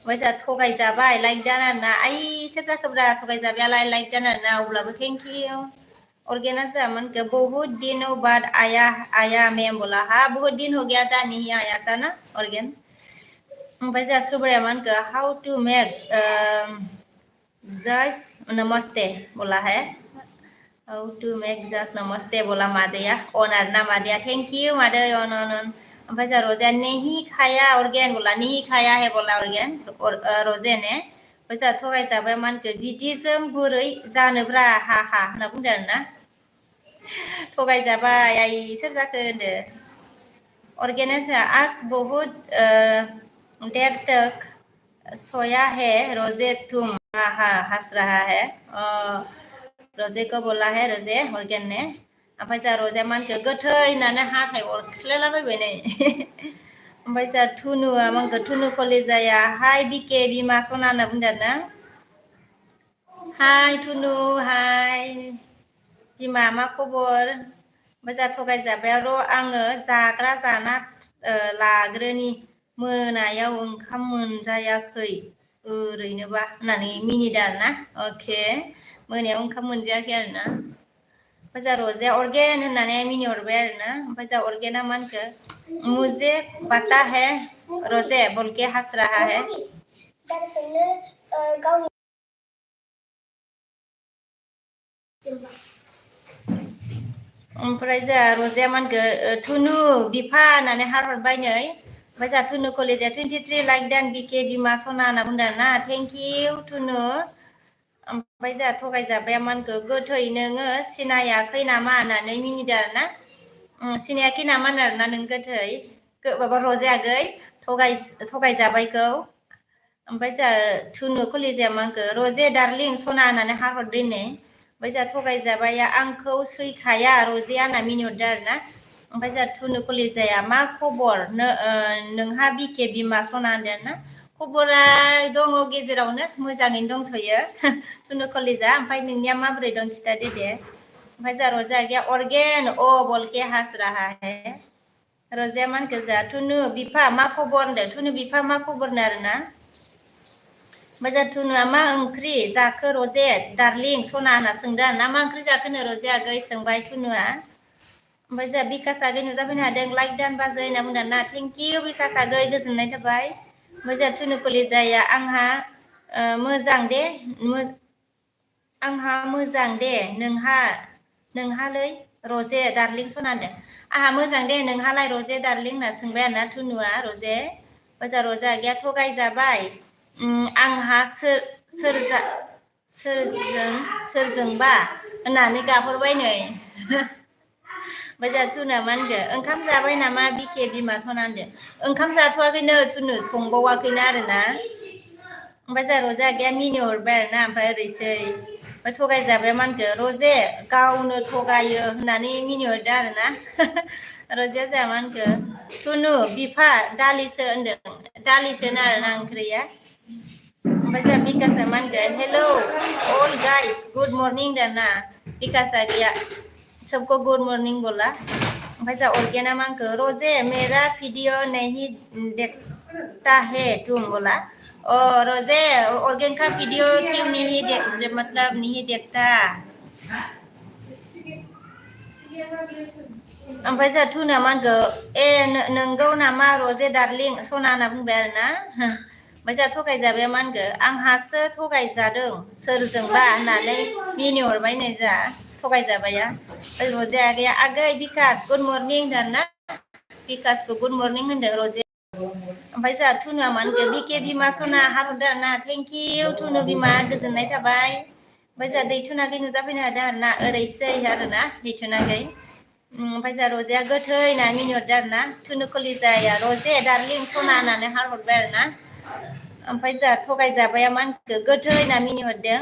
ओमफ्राय जा थगायजाबाय लाइक दाना ना आइ सोर जाखोब्रा थगायजाबायालाय लाइक दाना ना अब्लाबो थेंक इउ ऑर्गेना जा मन के बहुत दिनों बाद आया आया मैम बोला हाँ बहुत दिन हो गया था नहीं आया था ना ऑर्गेन ओमफ्राय जा सुब्राया मान के हाउ टू मेक जस्ट नमस्ते बोला है हाउ टू मेक जस्ट नमस्ते बोला मादैया ऑनर ना मादैया थैंक यू मादै ऑन ओमफ्राय जा रोजा नहीं खाया ऑर्गेन बोला नहीं खाया है बोला ऑर्गेन रोजे ने ओमफ्राय जा थगायजाबाय मान के बिदिजों बोरै जानोब्रा हा हा होनना बुंदों आरोना थगायजाबाय आइ सोर जाखो होनदो ऑर्गेनाइजर आज बहुत देर तक सोया है रोजे तुम हाँ हाँ हंस रहा है रोजे को बोला है रोजे ऑर्गेन ने ओमफ्राय जा रोजे मानखो गोथै होननानै हाथाय अरख्लेलाबायबाय नै ओमफ्राय जा थुनुआ मानखो थुनु कलेजाया हाय बिके बिमा सना होनना बुंदों ना हाय थुनु हाय बिमा मा खबर मोजां थगायजाबाय र' आङो जाग्रा जाना लाग्रोनि मोनायाव ओंखाम मोनजायाखै ओरैनोबा होननानै मिनिदों आरोना अके मोनायाव ओंखाम मोनजायाखै आरोना ओमफ्राय जा रजे अर्गेन होननानै मिनिहरबाय आरोना ओमफ्राय जा अर्गेना मा होनखो मुझे पता है रोजे बोलके हंस रहा है ओमफ्राय जा रजेया मा होनखो थुनु बिफा होननानै हारहरबाय नै ओमफ्राय जा थुनु कलेजा 23 लाइक दान बिके बिमा सना होनना बुंदों ना थेंक इउ थुनु ओमफ्राय जा थगायजाबाय मा होनखो गोथै नोङो सिनायाखै नामा होननानै मिनिदों आरोना सिनायाखै नामा आरोना नों गोथै माबा रजेयागै थगायजाबायखौ ओमफ्राय जा थुनु कलेजाया मा होनखो रजे डार्लिं सना होननानै हारहरदो नै ओमफ्राय जा थगायजाबाया आंखौ सैखाया रजेया होनना मिनिहरदों आरोना ओमफ्राय जा थुनु कलेजाया मा खबर नोंहा बिके बिमा सना होनदों ना खबरा दङ गेजेरावनो मोजाङैनो दंथ'यो थुनु कलेजा ओमफ्राय नोंनिया माबोरै दं खिथादो दे ओमफ्राय जा रजेया गैया अर्गेन बोलके हंस रहा है रजेया मा होनखो जा थुनु बिफा मा खबर होनदों थुनु बिफा मा खबरनो आरोना ओमफ्राय जा थुनुआ मा ओंख्रि जाखो रजे डार्लिं सना होनना सोंदों ना मा ओंख्रि जाखोनो रजे आगै सोंबाय थुनुआ ओमफ्राय जा बिकास आगै नुजाफैनो हादों लाइक दान बाजै होनना बुंदों ना थेंक इउ बिकास आगै गोजोननाय थाबाय ओमफ्राय जा थुनु कलेजाया आंहा मोजां दे आंहा मोजां दे नोंहालै रजे डार्लिं सना होनदों आंहा मोजां दे नोंहालाय रजे डार्लिं होनना सोंबाय आरोना थुनुआ रजे ओमफ्राय जा रजे आगैया थगायजाबाय आंहा सोरजोंबा होननानै गाबहरबाय नै ओमफ्राय जा थुनुआ मा होनखो ओंखाम जाबाय नामा बिके बिमा सना होनदों ओंखाम जाथ'वाखैनो थुनु संबावाखैनो आरोना ओमफ्राय जा रजे आगैया मिनिहरबाय आरोना ओमफ्राय ओरैसै ओमफ्राय थगायजाबाय मा होनखो रजे गावनो थगायो होननानै मिनिहरदों आरोना रजेया जा मा होनखो थुनु बिफा दालिसो होनदों दालिसोनो आरोना ओंख्रिया ओमफ्राय जा बिकासआ मा होनखो hello all guys good morning दाना बिकासआ गैया सबको गुड मर्निं बोला ओमफ्राय जा ऑर्गेना मा होनखो रोजे मेरा वीडियो नहीं देखता है तुम बोला रोजे ऑर्गेन का वीडियो क्यों नहीं मतलब नहीं देखता ओमफ्राय जा थुनुआ मा होनखो नोंगौ नामा रजे डार्लिं सना होनना बुंबाय आरोना ओमफ्राय जा थगायजाबाय मा होनखो आंहासो थगायजादों सोरजोंबा होननानै मिनिहरबाय नै जा थगायजाबाया रजे आगैया आगै बिकास गुड मर्निं होनदों ना बिकासखौ गुड मर्निं होनदों रजे ओमफ्राय जा थुनुआ मा होनखो बिके बिमा सना हारहरदों आरोना थेंक इउ थुनु बिमा गोजोननाय थाबाय ओमफ्राय जा दैथुनागै नुजाफैनो हादों आरोना ओरैसै आरोना दैथुनागै ओमफ्राय जा रजेया गोथै होनना मिनिहरदों आरोना थुनु कलेजाया रजे डार्लिं सना होननानै हारहरबाय आरोना ओमफ्राय जा थगायजाबाया मा होनखो गोथै होनना मिनिहरदों।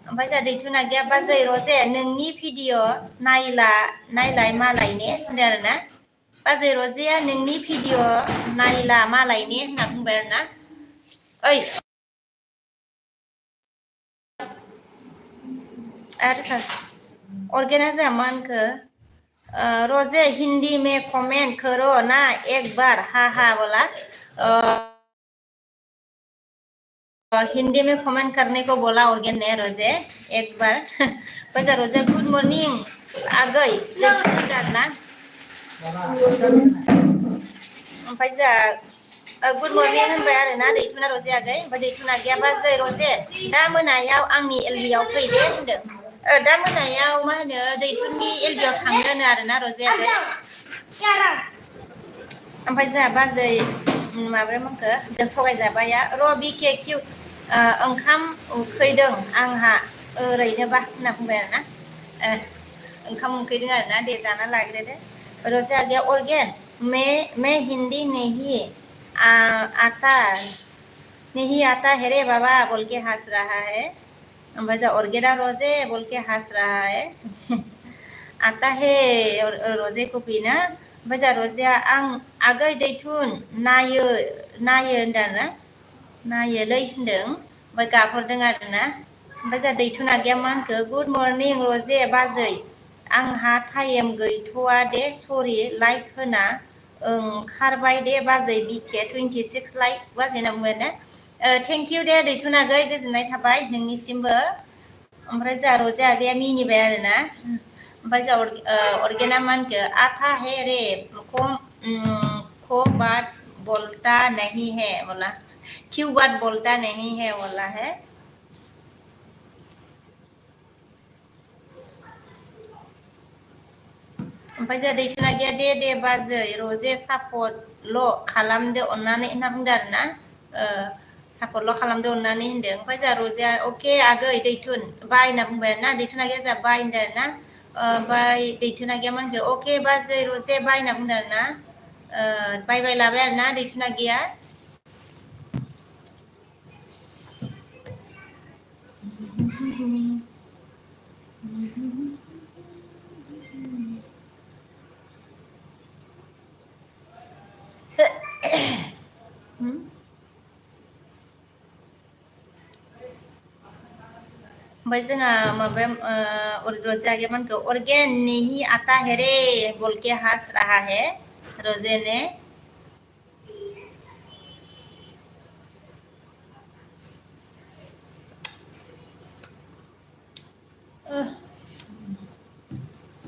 ओमफ्राय जा दैथुना गैया बाजै रजे नोंनि भिडिअ नायलाय मालायनि होनदों आरोना। बाजै रजेया नोंनि भिडिअ नायला मालायनि होनना बुंबाय आरोना। ओइ अरे ऑर्गेना जा मा होनखो रोजे हिंदी में कमेंट करो ना एक बार हा हा बोला हिंदी में कमेंट करने को बोला ऑर्गेन ने रोजे एक बार बजा रोजे गुड मॉर्निंग आगै ना ओमफ्राय जा गुड मर्निं होनबाय आरोना दैथुना रजे आगै ओमफ्राय दैथुना गैया बाजै रजे दा मोनायाव आंनि एलबियाव फैदे होनदों। दा मोनायाव मा होनो दैथुननि एलबियाव थांदों आरोना रजे आगै। ओमफ्राय जोंहा बाजै माबाया माखो थगायजाबाया र' बिके किउ ओंखाम उखैदों आंहा ओरैनोबा होनना बुंबाय आरोना। ओंखाम उखैदों आरोना दे जाना लाग्रोदो। रोजे आ गया ऑर्गेन मैं हिंदी नहीं आता नहीं आता है रे बाबा बोल के हंस रहा है। ओमफ्राय जा ऑर्गेना रोजे बोल के हंस रहा है आता है रोजे को पीना ओमफ्राय जा रजेया आं आगै दैथुन नायो होनदों आरोना नायोलै होनदों ओमफ्राय गाबहरदों आरोना। ओमफ्राय जा दैथुना गैया मा होनखो गुड मर्निं रजे बाजै आंहा टाइम गैथ'वा दे सरि लाइक होना ओंखारबाय दे बाजै बिके 26 लाइक बाजै होनना बुंबाय ना। थेंक इउ दे दैथुना आगै गोजोननाय थाबाय नोंनिसिमबो। ओमफ्राय जा रजे आगैया मिनिबाय आरोना। ओमफ्राय जा ऑर्गेना मा होनखो आता है रे को बात बोलता नहीं है बोला क्यों बात बोलता नहीं है बोला है। ओमफ्राय जा दैथुना गैया दे बाजै रजे सापर्टल' खालामदो अननानै होनना बुंदों आरोना। सापर्टल' खालामदो अननानै होनदों। ओमफ्राय जा रजेया अके आगै दैथुन बाय होनना बुंबाय आरोना दैथुना गैया जा बाय होनदों आरोना। ओमफ्राय दैथुना गैया मा होनखो अके बाजै रजे बाय होनना बुंदों आरोना। बाय बाय लाबाय आरोना दैथुना गैया। ओमफ्राय जोंहा माबाया रजे आगैया मा होनखो ऑर्गेन नहीं आता है रे बोल के हंस रहा है रोजे ने।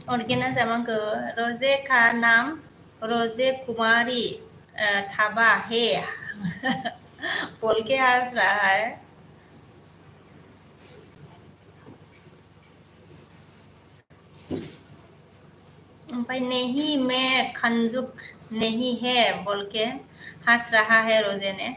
ऑर्गेना जामांको रोजे का नाम रोजे कुमारी थाबा है बोल के हंस रहा है। ओमफ्राय नहीं मैं खंजुक नहीं है बोल के हंस रहा है रोजे ने।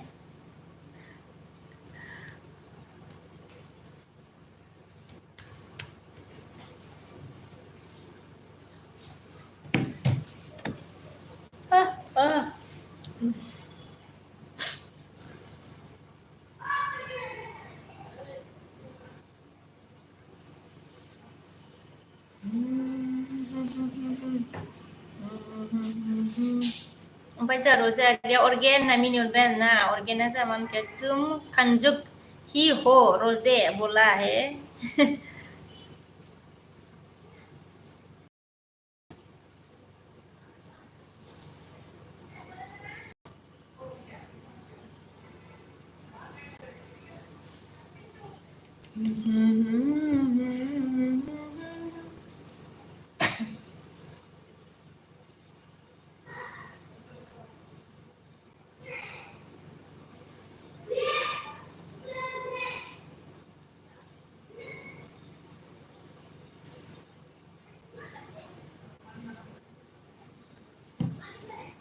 ओमफ्राय जा रोजे आगैया ऑर्गेन होनना मिनिहरबाय आरोना। ऑर्गेना जा मा होनखो तुम खंजुक ही हो रोजे बोला है।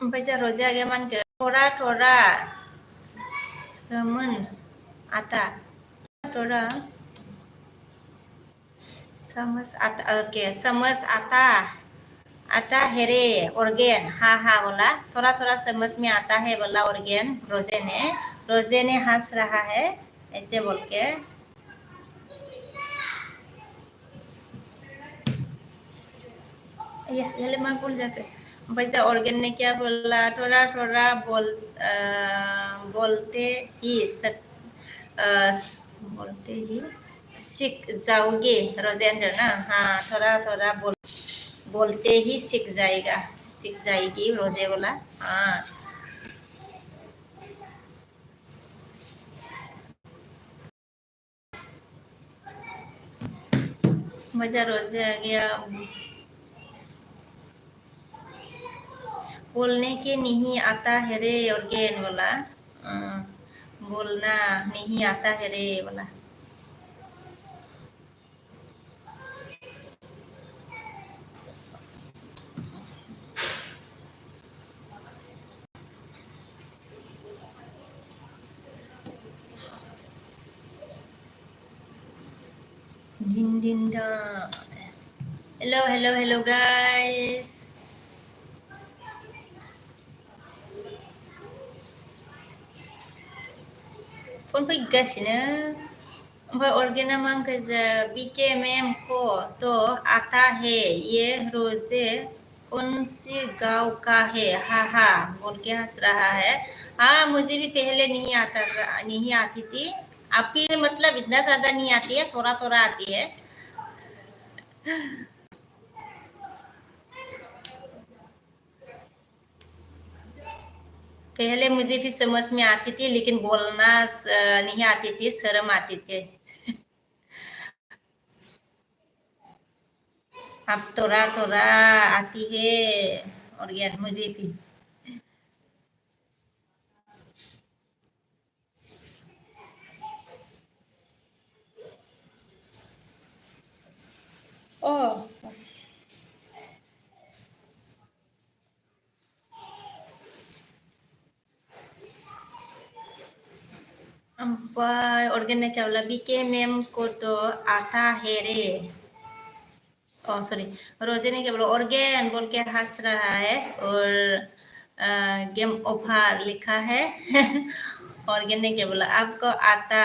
ओमफ्राय जा रोजे आगैया मा होनखो थोड़ा थोड़ा समझ आता थोड़ा समझ आता ओके समझ आता आता है रे ऑर्गेन, हाँ हाँ बोला, थोड़ा थोड़ा समझ में आता है बोला ऑर्गेन रोजे ने हंस रहा है ऐसे बोल के। ये मैं भूल जाते वैसे ऑर्गेन ने क्या बोला, थोड़ा थोड़ा बोलते ही बोलते ही सीख जाओगे रोजेंद्र ना, हाँ थोड़ा थोड़ा बोलते ही सीख जाएगी रोजे बोला। हाँ मजा रोजे आ गया। बोलने के नहीं आता है रे ऑर्गेन बोला। बोलना नहीं आता है रे बोला। दिन दिन दा। हेलो हेलो हेलो गाइस, फन फैगासिनो ओमफ्राय अर्गेना मा होनखो बीके मैम को तो आता है ये रोजे उनसे गाँव का है, हा हा बोल के हंस रहा है। हाँ मुझे भी पहले नहीं आती थी, आपकी मतलब इतना ज्यादा नहीं आती है, थोड़ा थोड़ा आती है। पहले मुझे भी समझ में आती थी लेकिन बोलना नहीं आती थी, शर्म आती थी। अब थोड़ा थोड़ा आती है और ज्ञान मुझे भी। Oh, ऑर्गेन ने क्या बोला, बीके मैम को तो आता है रे। ओ सॉरी, रोजे ने क्या बोला, ऑर्गेन बोल के हंस रहा है और गेम ओवर लिखा है। ऑर्गेन ने क्या बोला, आपको आता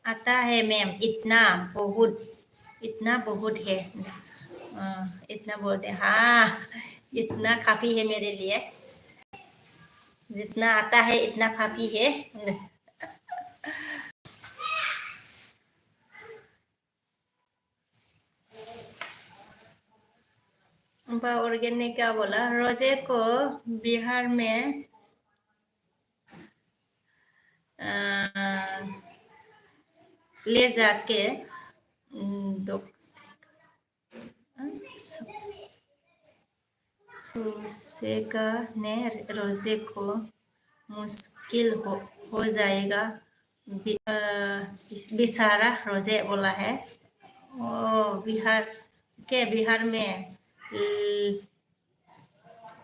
आता है मैम, इतना बहुत है। इतना बहुत है, हाँ इतना काफी है मेरे लिए, जितना आता है इतना काफी है। ऑर्गेन ने क्या बोला, रोजे को बिहार में ले जाके सुसेका ने रोजे को मुश्किल हो जाएगा, बेचारा रोजे बोला है। ओ बिहार में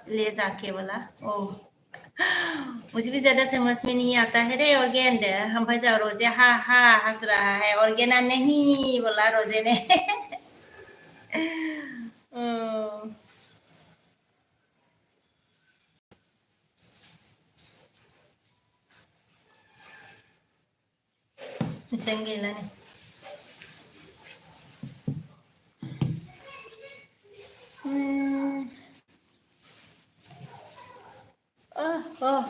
ले जाके बोला। ओ मुझे भी ज्यादा समझ में नहीं आता है रे ऑर्गेन, हम भाई जाओ रोजे हा हा हंस रहा है, ऑर्गेना नहीं बोला रोजे ने। चंगेला ने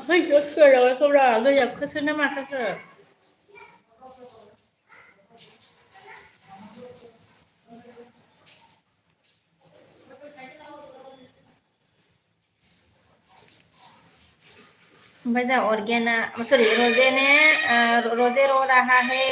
ơi cười rồi không rồi tôi nhập khơi nama khơi. Bây giờ Organa, sorry, Rose रो रहा है।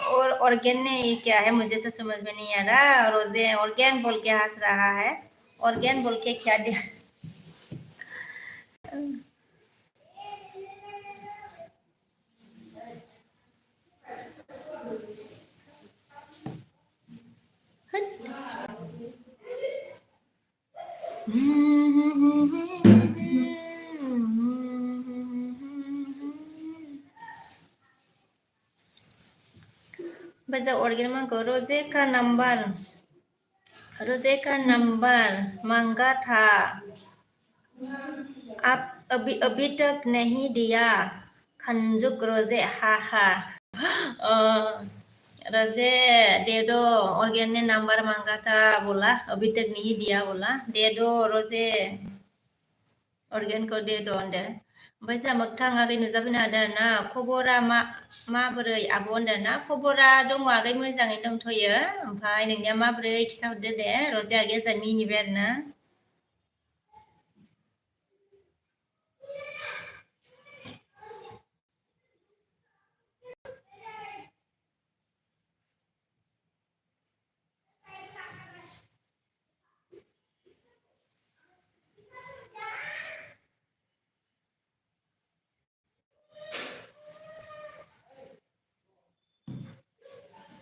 और ऑर्गेन ने ये क्या है मुझे तो समझ में नहीं आ रहा, रोजे ऑर्गेन बोल के हंस रहा है, ऑर्गेन बोल के क्या दिया। Baca organ mangko रोजे का नंबर मांगा था अब अभी तक नहीं दिया खंजुक रोजे हा हा रोजे दे दो ऑर्गेन ने नंबर मांगा था बोला अभी तक नहीं दिया बोला दे दो रोजे ऑर्गेन को दे दो होनदो ओमफ्राय जोंहा मोगथां आगै नुजाफैनो हादों आरोना खबरा माबोरै आब' होनदों ना खबरा दङ आगै मोजाङै दंथ'यो ओमफ्राय नोंनिया माबोरै खिथाहरदो दे रजे आगैया जा मिनिबाय आरोना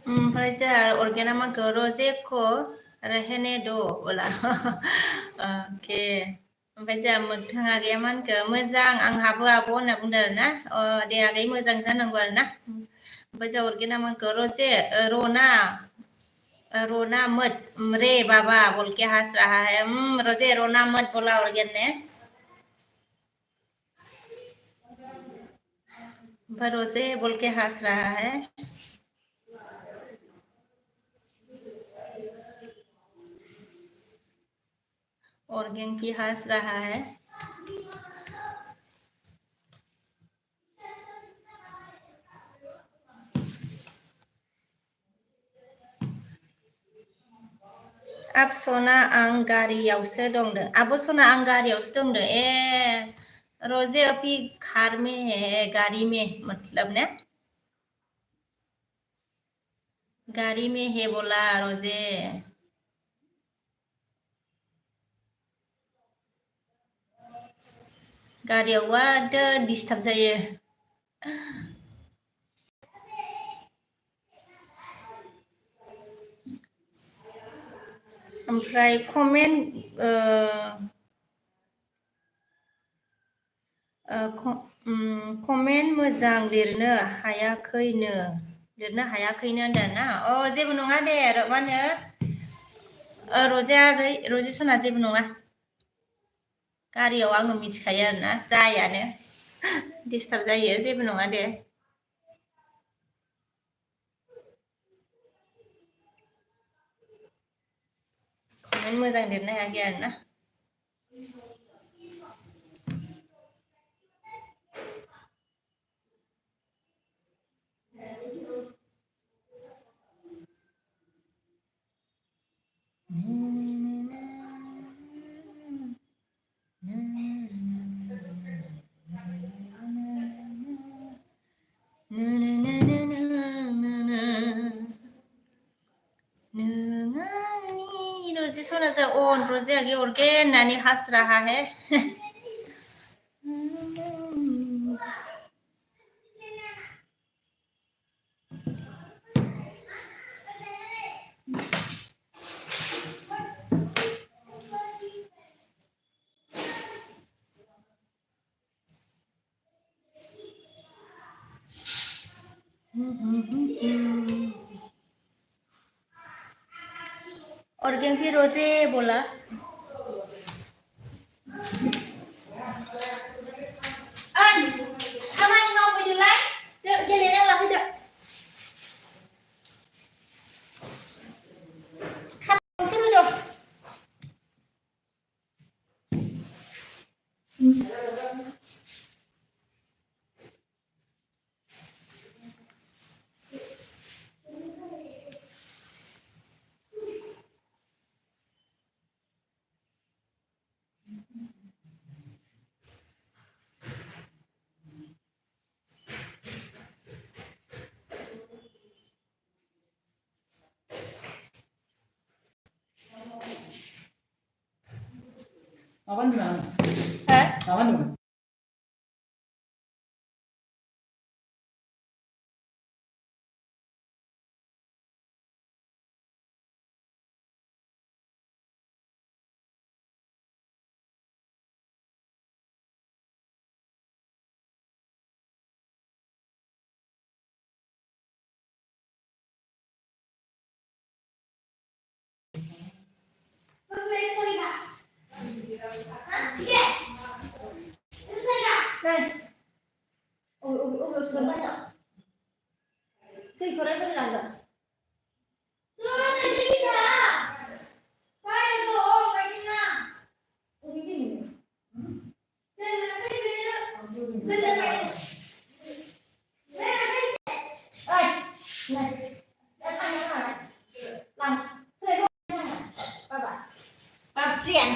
ओमफ्राय जोंहा अर्गेना माखौ रजेखौ रहने दो बोला अके ओमफ्राय जोंहा मोगथां आगैया मा होनखो मोजां आंहाबो आब' होनना बुंदों आरोना दे आगै मोजां जानांगौ आरोना ओमफ्राय जोंहा अर्गेना माखौ रजे रोना मत रे बाबा बोल के हंस रहा है रोजे रोना मत बोला ऑर्गेन ने रोजे बोल के हंस रहा है ऑर्गेन की हंस रहा है अब सना आं गारियावसो दंदो आब' सना आं गारियावसो दंदो रोजे अभी कार में है गाड़ी में मतलब ने गाड़ी में है बोला रोजे गारियाव वादो डिस्टार्ब जायो ओमफ्राय कमेन्ट मोजां लिरनो हायाखैनो होनदों ना जेबो नङा दे मा होनो रजे आगै रजे सना जेबो नङा गारियाव आङो मिथिखायो आरोना जायानो डिस्टार्ब जायो जेबो नङा दे कमेन्ट मोजां लिरनो हायाखै आरोना रोजे सना जा अन रोजे आगे ऑर्गेन नानी हंस रहा है ऑर्गेन भी रोजे बोला खामानि मावफैदोलाय गेलेना लाफैदो खामानियावसो फैदो Apa nih? Hah? Apa nih? Này, ôi, sướng quá nhở. Cái cô đấy có đi làm rồi. Này, làm bà phiền.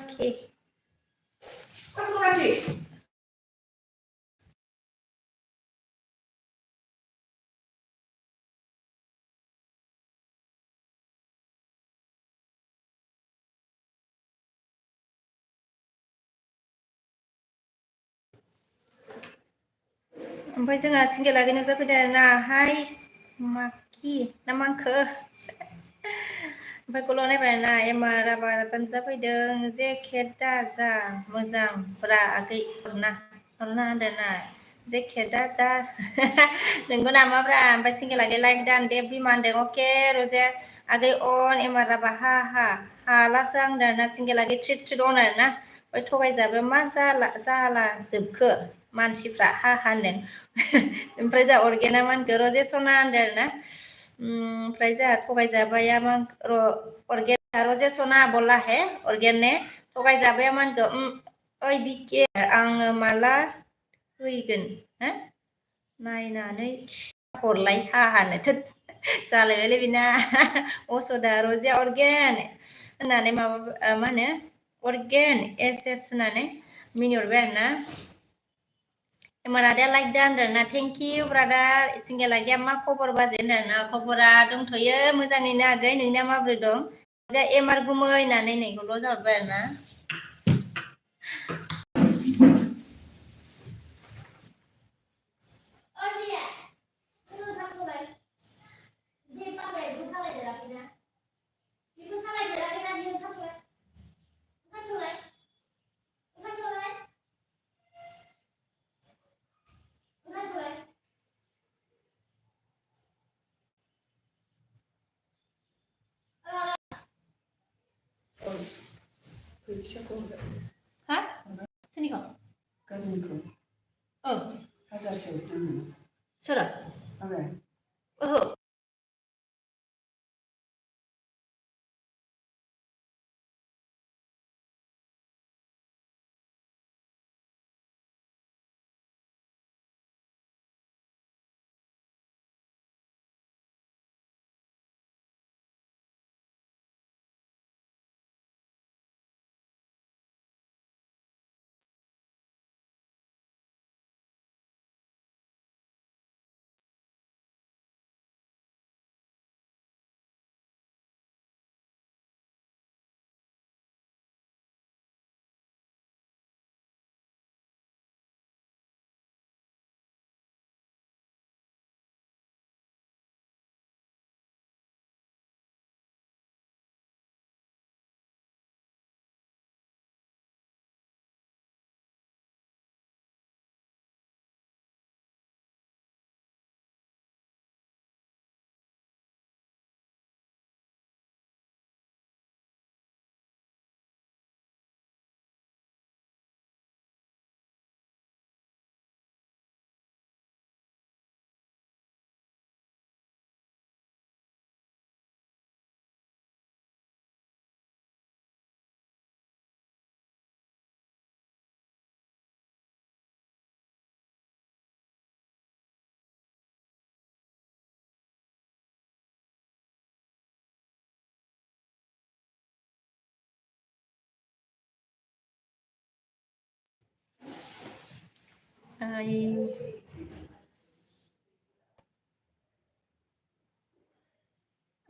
Oke. Aku kasih. Oमफ्राय जोंहा सिंगेला गोनो जाफैदों आरोना हाय माखि ना मांखो ओमफ्राय गल' नायबाय ना एमाराबा जाफैदों जेकेट दाजा मोजांब्रा आगै हरना होनदों ना जेकेटआ दा नोंगौ नामाब्रा ओमफ्राय सिंगेला गै लाइक दान दे बिमा होनदों अके रजे आगै अन एमाराबा हालासो आंदों ना सिंगेला गै ट्रिट अन आरोना ओमफ्राय थगायजाबो मा जाला जोबखो मानसिफ्रा होनदों ओमफ्राय जा अर्गेना मा होनखो रजे सना होनदों आरोना ओमफ्राय जोंहा थगायजाबाया मा अर्गेना रजे सना बला हे अर्गेने थगायजाबाया मा होनखो ओइ बिके आङो माला फैगोन हो नायनानै हरलाय हानो थोद जालायबायलै बिना असदा रजे अर्गेन होननानै माबा मा होनो अर्गेन एस होननानै मिनिहरबाय आरोना एमारादाया लाइक दा होनदों ना थेंक इउ ब्रादार सिंगेला गैया मा खबर बाजै होनदों ना खबरा दंथ'यो मोजाङैनो आगै नोंनिया माबोरै दं जा एमार गुमै होननानै नैखौल' जाहरबाय आरोना हा सोरनिखौ गारिनिखौ औ हाजारसे हरदों सोरो आङो ओहो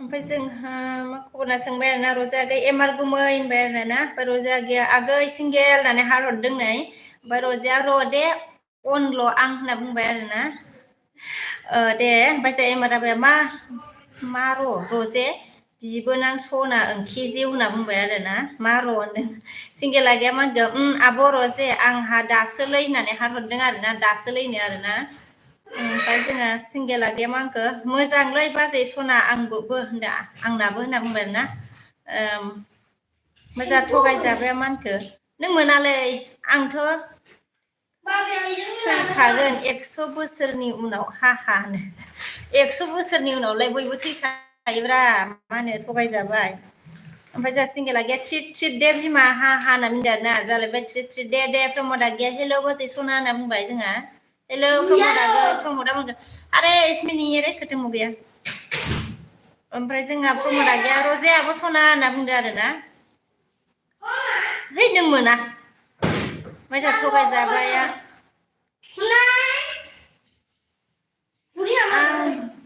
ओमफ्राय जोंहा माखौना सोंबाय आरोना रजा आगै एमार गुमै होनबाय आरोना ओमफ्राय रजा आगैया आगै सिंगेल होननानै हार हरदों नै ओमफ्राय रजाया र' दे अनल' आं होनना बुंबाय आरोना दे ओमफ्राय जों एमाराबाया मा रजे बिबोनां सना ओंखि जिउ होनना बुंबाय आरोना मा र' होनदों सिंगेल आगैया मा होनदों आब' रजे आंहा दासोलै होननानै हार हरदों आरोना दासोलैनो आरोना ओमफ्राय जोंहा सिंगेल आगैया मा होनखो मोजांलै बाजै सना आंबो होनदों आंनाबो होनना बुंबाय आरोना मोजां थगायजाबाय मा होनखो नों मोनालै आंथ' थैखागोन 100 बोसोरनि उनाव हा होनो 100 बोसोरनि उनावलाय बयबो थैखायोब्रा मा होनो थगायजाबाय ओमफ्राय जोंहा सिंगेल आगैया ट्रिट दे बिमा हा होनना बुंदों आरोना जालायबाय ट्रिट दे प्रमद आगैया हेल' बाजै सना होनना बुंबाय जोंहा हेल' प्रमद आगै प्रमदा बुंदों अरे इसमें नहीं है रे खत्म हो गया ओमफ्राय जोंहा प्रमद आगैया रजे आब' सना होनना बुंदों आरोना है नों मोना ओमफ्राय जोंहा थगायजाबाया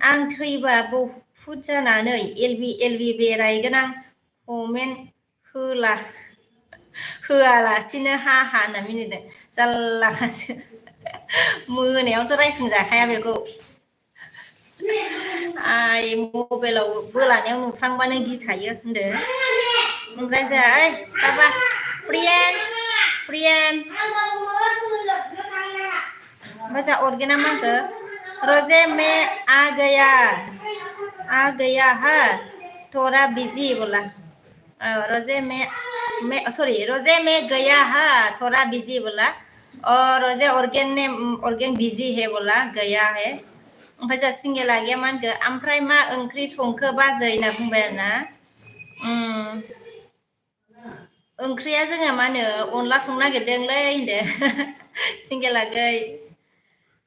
आं थैबा बहुद जानानै एलबि बेरायगोन आं कमेन्ट होआलासिनो हा होनना मिनिदों जाल्लाखासो मोनायावथ' रायखांजाखाया बेखौ आइ मबाइलाव बोलानायाव नुफ्लांबानो गिखायो होनदो ओमफ्राय जोंहा ओइ बाबा प्रियेन ओमफ्राय जोंहा अर्गेना मा होनखो रोजे में आ गया है थोड़ा बिजी बोला रोजे में गया है थोड़ा बिजी बोला और रोजे ऑर्गेन बिजी है बोला गया है ओमफ्राय जोंहा सिंगेल आगैया मा होनखो ओमफ्राय मा ओंख्रि संखो बाजै होनना बुंबाय आरोना ओंख्रिया जोंहा मा होनो अनला संनो नागिरदोंलै होनदो सिंगेल आगै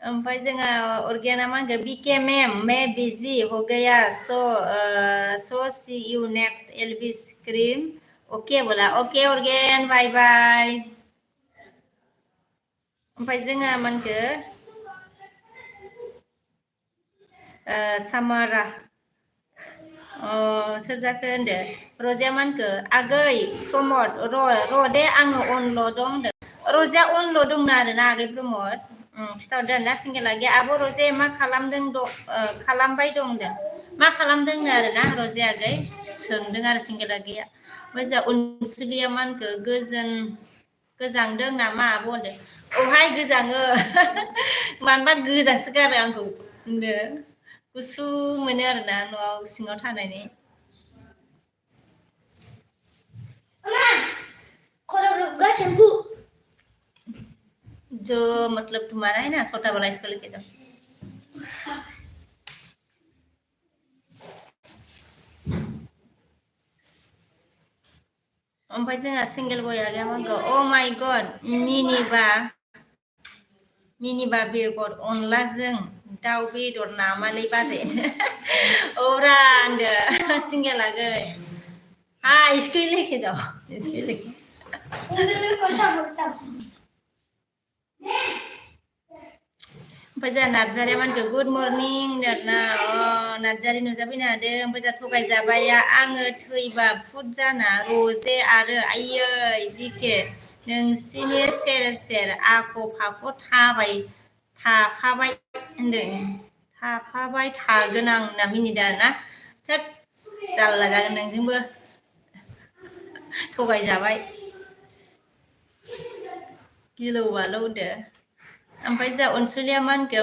ओमफ्राय जोंहा अर्गेना मा होनखो बीके मैम मैं बिजी हो गया सो सी यू नेक्स्ट एलबी स्क्रीन अके बोला अके अर्गेन बाय बाय ओमफ्राय जोंहा मा होनखो सामारा सोर जाखो होनदो रजाया मा होनखो आगै प्रमद र' दे आङो अनल' दं होनदो रजाया अनल' दंना आरोना आगै प्रमद खिथाहरदो आरोना सिंगेल आगैया आब' रजे मा खालामबाय दं होनदों मा खालामदोंनो आरोना रजे आगै सोंदों आरो सिंगेल आगैया ओमफ्राय जोंहा अनसुलिया मा होनखो गोजांदों नामा आब' होनदों औहाय गोजाङो मानोबा गोजांसो गारो आंखौ होनदो गुसु मोनो आरोना न'आव सिङाव थानानै जो मतलब तुम्हारा है ना छोटा वाला इसको लेके जाओ ओमफ्राय जोंहा सिंगेल बय आगैया मा होनखो अ माय गड मिनिबा बेगर अनलाजों दाउ बेदर नामालै बाजै औरा होनदो सिंगेल आगै इसको ही लेके जाओ ओमफ्राय जोंहा नार्जारिया मा होनखो गुड मर्निं होनदों नार्जारि नुजाफैनो हादों ओमफ्राय जोंहा थगायजाबाया आङो थैबा भुत जाना रजे आरो आयै बिके नोंसिनि सेर आख' फाख' थाफाबाय थागोन आं होनना मिनिदों आरोना थोद जाल्ला जागोन नोंजोंबो थगायजाबाय गिलौ बालौदो ओमफ्राय जोंहा अनसुलिया मा होनखो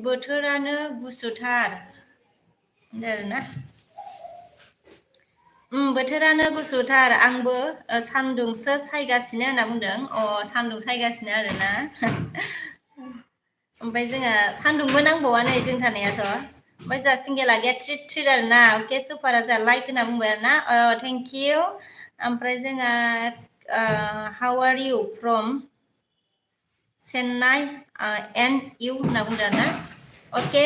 बोथोरानो गुसुथार आरोना बोथोरानो गुसुथार आंबो सान्दुंसो सायगासिनो होनना बुंदों सान्दुं सायगासिनो आरोना ओमफ्राय जोंहा सान्दुंबो नांबावा नै जों थानायाथ' ओमफ्राय जोंहा सिंगेल आगैया ट्रिट आरोना अके सुपारा जोंहा लाइक होनना बुंबाय आरोना थेंक इउ ओमफ्राय जोंहा how are you from Chennai and you होनना बुंदों आरोना ओके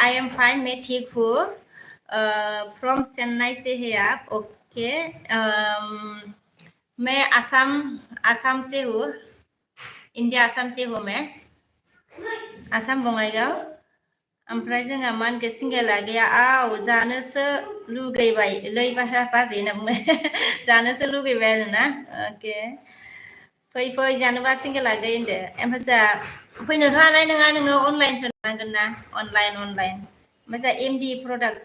आई एम फाइन मे ठीक हु फ्रम चेन्नाइ से है आप ओके मैं आसाम से हूँ India Assam से हो मैं आसाम बङाइगाव ओमफ्राय जोंहा मा होनखो सिंगेला गैया आव जानोसो लुगैबाय लै बाजै होनना बुंबाय जानोसो लुगैबाय आरोना अके फै फै जानोबा सिंगेला गै होनदो ओमफ्राय जा फैनोथ' हानाय नङा नोङो अनलाइनसो नांगोन ना अनलाइन ओमफ्राय जा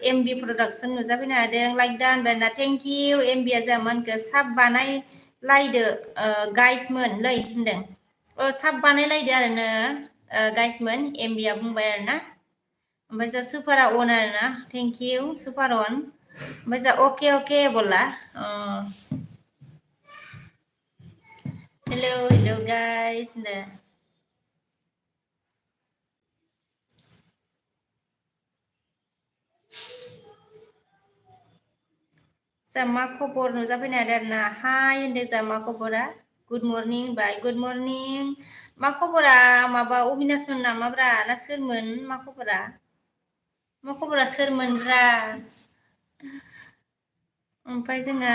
एमबि प्रडाक्सन नुजाफैनो हादों लाइक दा होनबाय ना थेंक इउ एमबिया जा मा होनखो साब बानायलायदो गाइसमोन लै होनदों साब बानायलायदो आरोनो गाइसमोन एमबिया बुंबाय आरोना ओमफ्राय जा सुपारा अन आरोना थेंक इउ सुपार अन ओमफ्राय जा अके बोला हेलौ गाइस होनदो जा मा खबर नुजाफैनो हादों आरोना हाय होनदो जा मा खबरा गुड मर्निं बाय गुड मर्निं मा खबरा माबा अबिनासमोन नामाब्रा ना सोरमोन मा खबरा सोरमोनब्रा ओमफ्राय जोंहा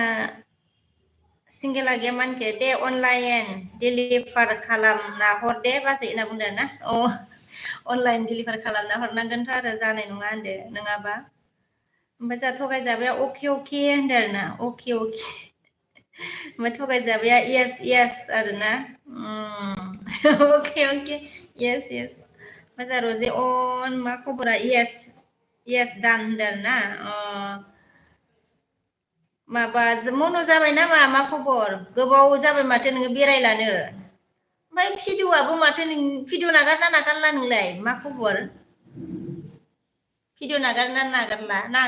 सिंगेला गैया मानखो दे अनलाइन डिलिभार खालामना हर दे बाजै होनना बुंदों ना अनलाइन डिलिभार खालामना हरनांगोनथ' आरो जानाय नङा होनदो नङाबा ओमफ्राय जा थगायजाबाया अके होनदो आरोना अके ओमफ्राय थगायजाबाया येस आरोना अके येस ओमफ्राय जा रजे अन मा खबरा येस दान होनदो आरोना माबा मन' जाबाय नामा मा खबर गोबाव जाबाय माथो नोङो बेरायलानो ओमफ्राय भिडिअ'आबो माथो नों भिडिअ' नागारला नोंलाय मा खबर भिडिअ' नागारला ना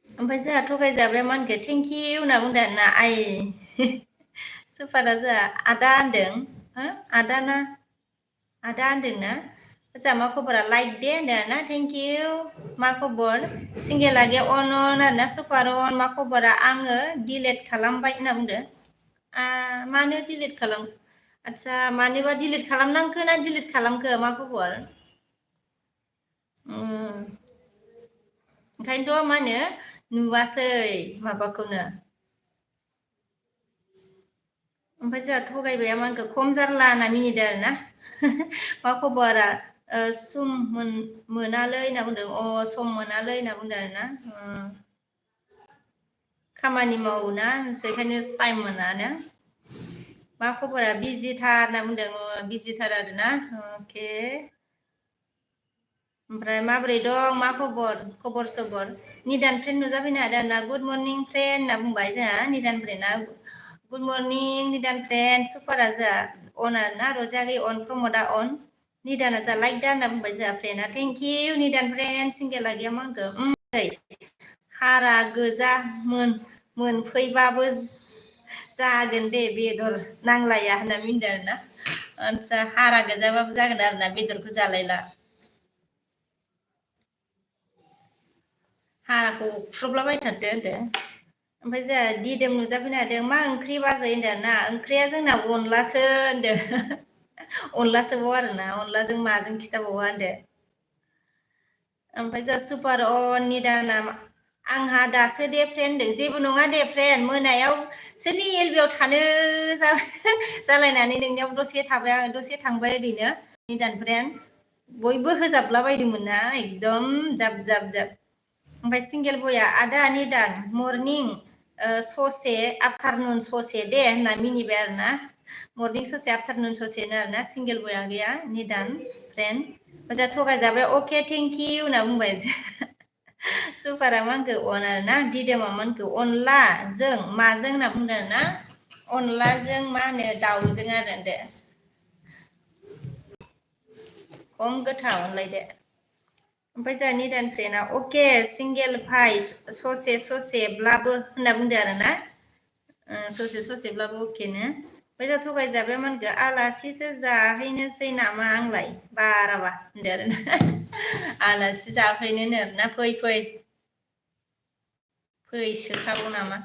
ओमफ्राय जोंहा थगायजाबाय मा होनखो थेंक इउ होनना बुंदों आरोना सुपारा जोंहा आदा होनदों हो आदा होनदोंना जा मा खबरा लाइक दे होनदों आरोना थेंक इउ मा खबर सिंगेला गे अन आरोना सुपार अन मा खबरा आङो डिलेट खालामबाय होनना बुंदो मानो डिलिट आदसा मानोबा डिलिट खालामनांखो ना डिलिट खालामखो मा खबर ओंखायनोथ' मा होनो नुवासै माबाखौनो ओमफ्राय जोंहा थगायबाया मा होनखो खम जारला होनना मिनिदों आरोना मा खबरा सम मोनालै होनना बुंदों सम मोनालै होनना बुंदों आरोना खामानि मावो ना बेखायनो टाइम मोनानो मा खबरा बिजिथार होनना बुंदों बिजिथार आरोना अके ओमफ्राय माबोरै दं मा खबर सबर निदान फ्रेन्ड नुजाफैनो हादों आरोना गुड मर्निं फ्रेन्ड होनना बुंबाय जोंहा निदान फ्रेन्डआ गुड मर्निं निदान फ्रेन्ड सुपारा जोंहा अन आरोना रजागै अन प्रमदा अन निदाना जा लाइक दा होनना बुंबाय जोंहा फ्रेन्डआ थेंक इउ निदान फ्रेन्ड सिंगेला गैया मा होनखो हारा गोजा मोनफैबाबो जागोन दे बेदर नांलाया होनना मिनदों आरोना आदसा हारा गोजाबाबो जागोन आरोना बेदरखौ जालायला हाराखौ खुरब्लाबायथारदो होनदो ओमफ्राय जोंहा दिदोम नुजाफैनो हादों मा ओंख्रि बाजै होनदों आरोना ओंख्रिया जोंना अनलासो होनदो अनलासोबाव आरोना अनलाजों माजों खिथाबावा होनदो ओमफ्राय जोंहा सुपार निदाना आंहा दासो दे फ्रेन्ड होनदों जेबो नङा दे फ्रेन्ड मोनायाव सोरनि एलबियाव थानो जालायनानै नोंनियाव दसे थाबाय आं दसे थांबाय ओरैनो निदान फ्रेन्ड बयबो होजाबला बायदोंमोन ना एकदम जाब ओमफ्राय सिंगेल बया आदा निदान मर्निं ससे आफ्टारनुन ससे दे होनना मिनिबाय आरोना मर्निं ससे आफ्टारनुन ससेनो आरोना सिंगेल बया गैया निदान फ्रेन्ड ओजा थगायजाबाय अके थेंक इउ होनना बुंबाय सुपारा मा होनखो अन आरोना दिदोमा मा होनखो अनलाजों माजों होनना बुंदों आरोना अनलाजों मा होनो दाउजों आरो दे खम गोथाव होनलायदो ओमफ्राय जोंहा निदान फ्रेन्डआ अके सिंगेल भाइ ससेब्लाबो होनना बुंदो आरोना ससेब्लाबो अकेनो ओमफ्राय जोंहा थगायजाबाय मा होनखो आलासिसो जाहैनोसै नामा आंलाय बाराबा होनदो आरोना आलासि जाफैनोनो आरोना फैसोखागौ नामा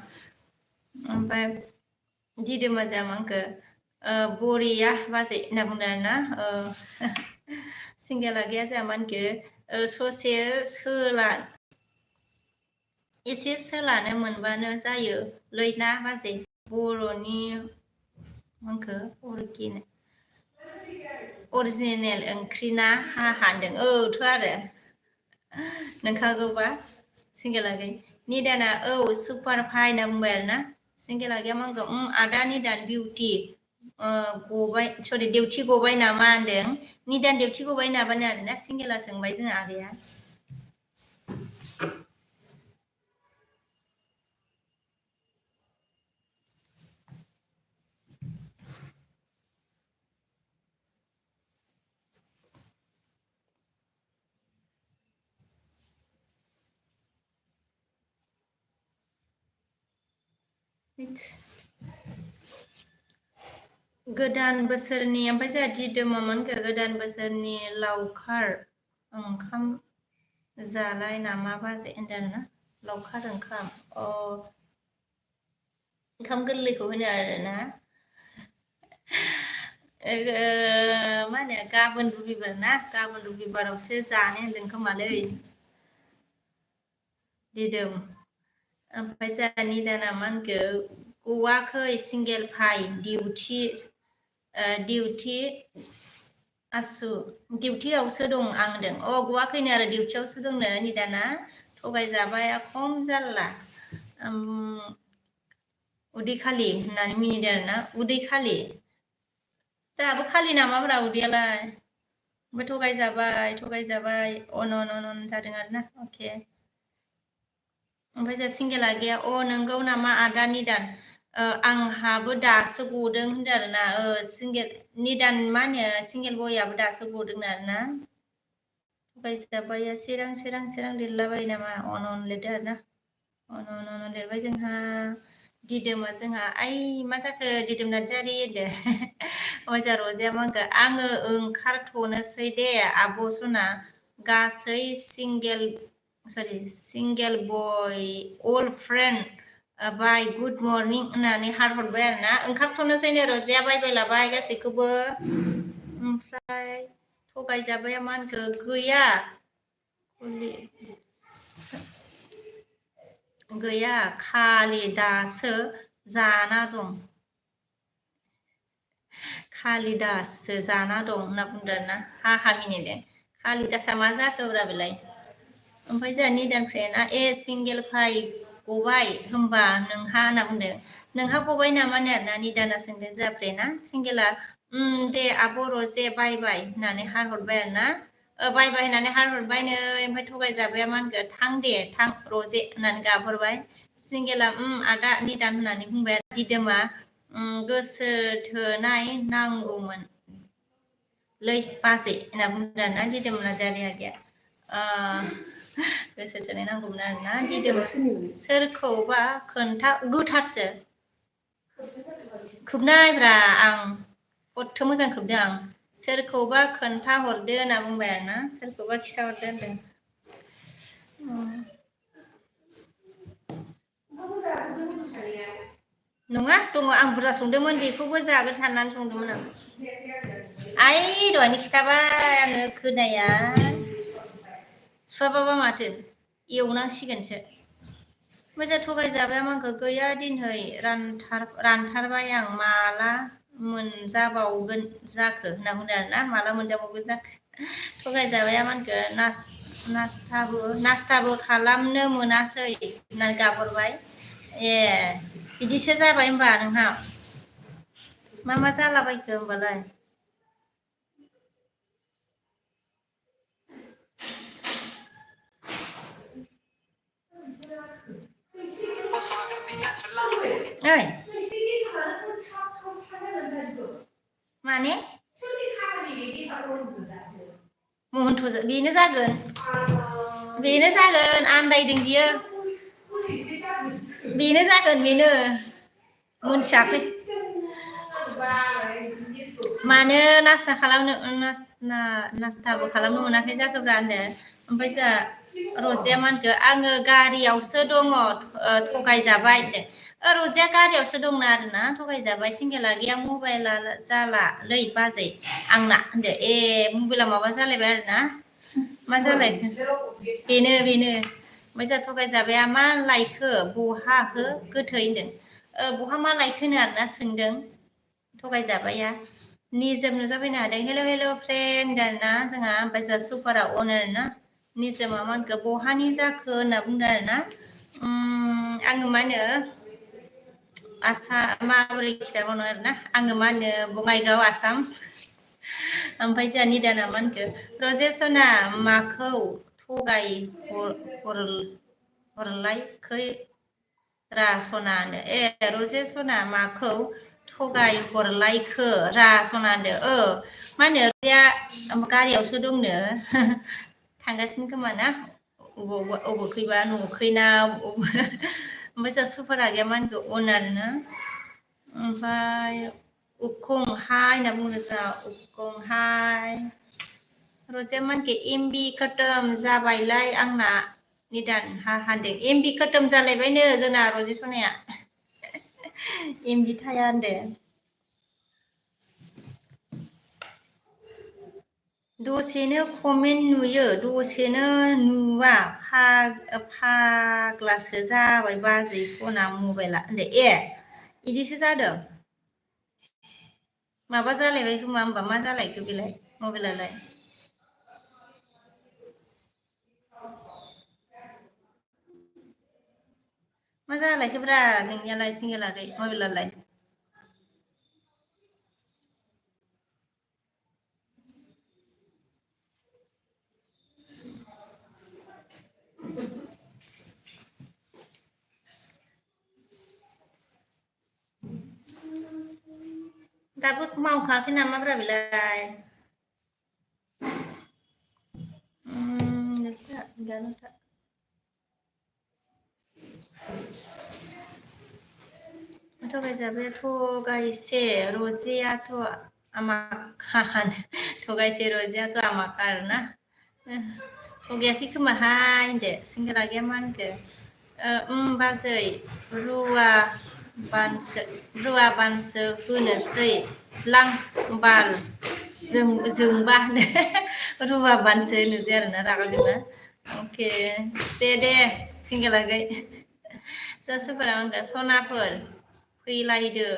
ओमफ्राय दिदोमा जोंहा मा होनखो बरिया बाजै होनना बुंदों आरोना सिंगेला गैया जोंहा मा होनखो ससे एसे सोलानो मोनबानो जायो लै ना बाजै बर'नि manko original ओंख्रि ना हा हानदों थ' आरो नोंखागौबा सिंगेलागै निदाना सुपार फाइन होनना बुंबाय आरो ना सिंगेलागैया मांगौ आदा निदान बिउटि गबाय सरि डिउटि गबाय नामा होनदों निदान डिउटि गबाय नाबानो आरोना सिंगेला सोंबाय जोंहा आगैया गोदान बोसोरनि ओमफ्राय जोंहा दिदोमामोन गोदान बोसोरनि लावखार ओंखाम जालाय नामा बाजै होनदों आरोना लावखार ओंखाम ओंखाम गोरलैखौ होनो आरोना मा होनो गाबोन रबिबार ना गाबोन रबिबारावसो जानो होनदों खोमालै दिदोम ओमफ्राय जोंहा निदाना मा होनखो गवाखै सिंगेल फाइ डिउटि आसु डिउटियावसो दं आं होनदों गवाखैनो आरो डिउटियावसो दंनो निदाना थगायजाबाय खम जारला उदै खालि होननानै मिनिदों आरोना उदै खालि दाबो खालि नामाब्रा उदैयालाय ओमफ्राय थगायजाबाय अन जादों आरोना अके ओमफ्राय जोंहा सिंगेला गैया नोंगौ नामा आदा निदान आंहाबो दासो गदों होनदों आरोना सिंगेल निदान मा होनो सिंगेल बयाबो दासो गदों आरोना थगायजाबाय चिरां लिरलाबायो नामा अन लिरदो आरोना अन लिरबाय जोंहा दिदोमा जोंहा मा जाखो दिदोम नार्जारि होनदो ओमफ्राय जोंहा रजाया मा होनखो आङो ओंखारथ'नोसै दे आब' सना गासै सिंगेल बय अल फ्रेन्ड बाय गुड मर्निं होननानै हरबाय आरोना ओंखारथ'नोसैनो रजाया बाय लाबाय गासैखौबो ओमफ्राय थगायजाबाया मा होनखो गैया खालि दासो जाना दं खालिदाससो जाना दं होनना बुंदों आरोना हा मिनिदों खालिदासआ मा जाखोब्रा बेलाय ओमफ्राय जोंहा निदान फ्रेन्डआ सिंगेल फाइ गबाय होनबा नोंहा होनना बुंदों नोंहा गबाय नामा आरोना निदाना सोंदों जोंहा फ्रेन्डआ सिंगेला दे आब' रजे बाय होननानै हरबाय आरोना बाय होननानै हरबायनो ओमफ्राय थगायजाबाया मा होनगोन थां रजे होननानै गाबहरबाय सिंगेला आदा निदान होननानै बुंबाय दिदोमा गोसो थोनाय नांगौमोन लै बाजै होनना बुंदों आरोना दिदोम नार्जारि आगैया गोसो थोनाय नांगौमोन आरोना दिदोम सोरखौबा खोन्था गोथारसो खोबनायब्रा आं खथ्थ' मोजां खोबदों आं सोरखौबा खोन्थाहरदो होनना बुंबाय आरोना सोरखौबा खिथाहरदो होनदों नङा दङ आं बुरजा संदोंमोन बेखौबो जागोन साननानै संदोंमोन आं दहायनो खिथाबाय आङो खोनाया सुवाबाबा माथो एवनांसिगोनसो मोजां थगायजाबाय आंखौ गैया दिनै रानथारबाय आं माला मोनजाबावगोन जाखो होनना बुंदों आरोना माला मोनजाबावगोन जाखो थगायजाबाय आंखौ नास्ताबो खालामनो मोनासै होननानै गाबहरबाय बिदिसो जाबाय होनबा नोंहा मा जालाबायखो होनबालाय ओइ माने महन्थ' बेनो जागोन आन्दायदों बियो बेनो जागोन बेनो मोनथियाखै मानो नास्ताबो खालामनो मोनाखै जाखोब्रा होनदों ओमफ्राय जोंहा रजाया मा होनखो आङो गारियावसो दङ थगायजाबाय होनदों रजाया गारियावसो दंना आरोना थगायजाबाय सिंगेला गैया मबाइला जालालै बाजै आंना होनदो मबाइला माबा जालायबाय आरोना मा जालायखो बेनो ओमफ्राय जोंहा थगायजाबाया मा लायखो बहा हो गोथै होनदों बहा मा लायखोनो आरोना सोंदों थगायजाबाया निजोमनो जाफैनो हादों हेल' हेल' फ्रेन्ड आरोना जोंहा ओमफ्राय जोंहा सुपारा अन आरोना निजोमा मा होनखो बहानि जाखो होनना बुंदों आरोना आङो मा होनो माबोरै खिथाबावनो आरोना आङो मा होनो बङाइगाव आसाम ओमफ्राय जोंहा निदाना मा होनखो रजेसना माखौ थगाय हरलायखै रा सनानो रजे सना माखौ थगाय हरलायखो रा सना होनदो मा होनो रजेया गारियावसो दंनो थांगासिनो खोमा ना अबेखैबा न'खैना ओमफ्राय जोंहा सुपार आगैया मा होनखो अन आरोना ओमफ्राय उखुं हाय होनना बुंनो जोंहा उखुं हाय रजेया मा होनखो एमबि खतम जाबायलाय आंना निदान हा हानदों एमबि खतम जालायबायनो जोंना रजे सनाया एमबि थाया होनदो दसेनो कमेन्ट नुयो दसेनो नुवा फाग्लासो जाबाय बाजै सना मबाइला होनदो इदिसो जादों माबा जालायबाय खोमा होमबा मा जालायखो बेलाय मबाइलालाय मा जालायखोब्रा नोंनियालाय सिंगेल आगै मबाइलालाय दाबो मावखाङाखै नामाब्रा बेलाय थगायजाबाय थगायसे रजेयाथ' आमाखाहानो थगायसे रजेयाथ' आमाखा आरोना थगायाखै खोमाहाय होनदो सिंगेल आगैया मा होनखो बाजै रुवाबानसो होनोसै लां बाल जोंबा होनो रुवाबानसो होनोसै आरोना रागा जोंबा अके दे सिंगेल आगै जा सुपारा होनखो सनाफोर फैलायदो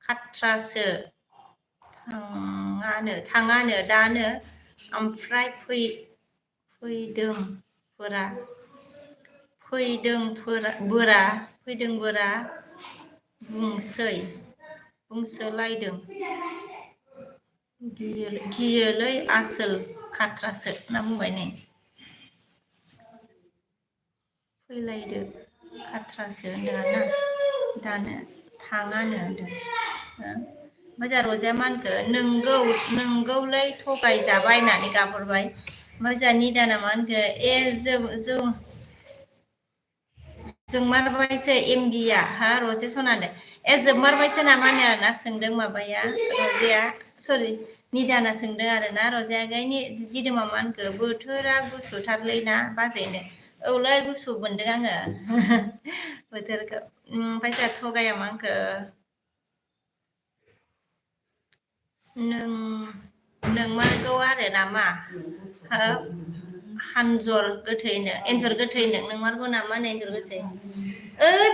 खाथ्रासो थाङानो दानो ओमफ्राय फैदोंबोरा बुंसोलायदों गियोलै आसोल खाथ्रासो होनना बुंबाय नै फैलायदो खाथ्रासो होनदों आरोना दानो थाङानो होनदों ओमफ्राय जोंहा रजेया मा होनखो नोंगौलै थगायजाबाय होननानै गाबहरबाय ओमफ्राय जोंहा निदाना मा होनखो जोंमारबायसो एमबिया हा रजे सनानो जोबमारबायसो नामा होनो आरोना सोंदों माबाया रजेया सरि निदाना सोंदों आरोना रजेया दिदोमा मा होनखो बोथोरा गुसुथारलै ना बाजैनो औलै गुसु मोनदों आङो बोथोरखौ ओमफ्राय जोंहा थगाया मा होनखो नोंमारगौ आरो नामा एन्जर गोथै नोंमारगौ नामा होनो एन्जर गोथै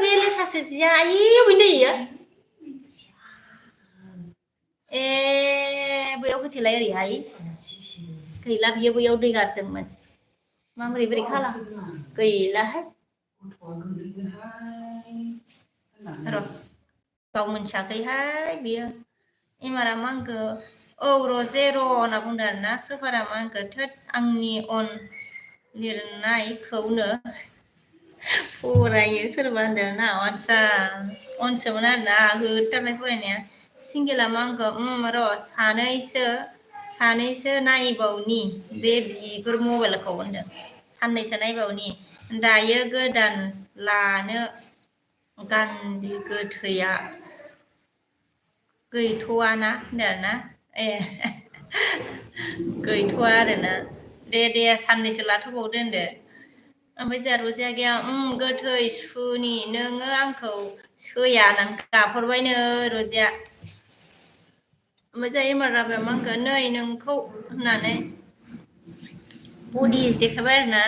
बे लेथासो जिया अबेनि दै इयो बैयाव होथेलाय ओरैहाय गैला बियो बैयाव दै गारदोंमोन बोरै खालाम गैलाहाय र' गाव मोनथियाखैहाय बियो एमारा मा होनखो औ रजे र' होनना बुंदों आरोना सुपारा मा होनखो थोद आंनि अन लिरनायखौनो फरायो सोरबा होनदों ना आदसा अनसोमोन आरोना होथारनाय फरायनाया सिंगेला मा होनखो र' सानैसो नायबावनि बे बिगुर मबाइलखौ होनदों साननैसो नायबावनि दायो गोदान लानो गान्दि गोथैया गैथ'वाना होनदों आरोना गैथ'वा आरोना दे साननैसो लाथ'बावदो होनदो ओमफ्राय जोंहा रजेया गैया गोथै सुनि नोङो आंखौ सैया होननानै गाबहरबायनो रजेया ओमफ्राय जोंहा एमाराबाया मा होनखो नै नोंखौ होननानै बडि देखायबाय आरोना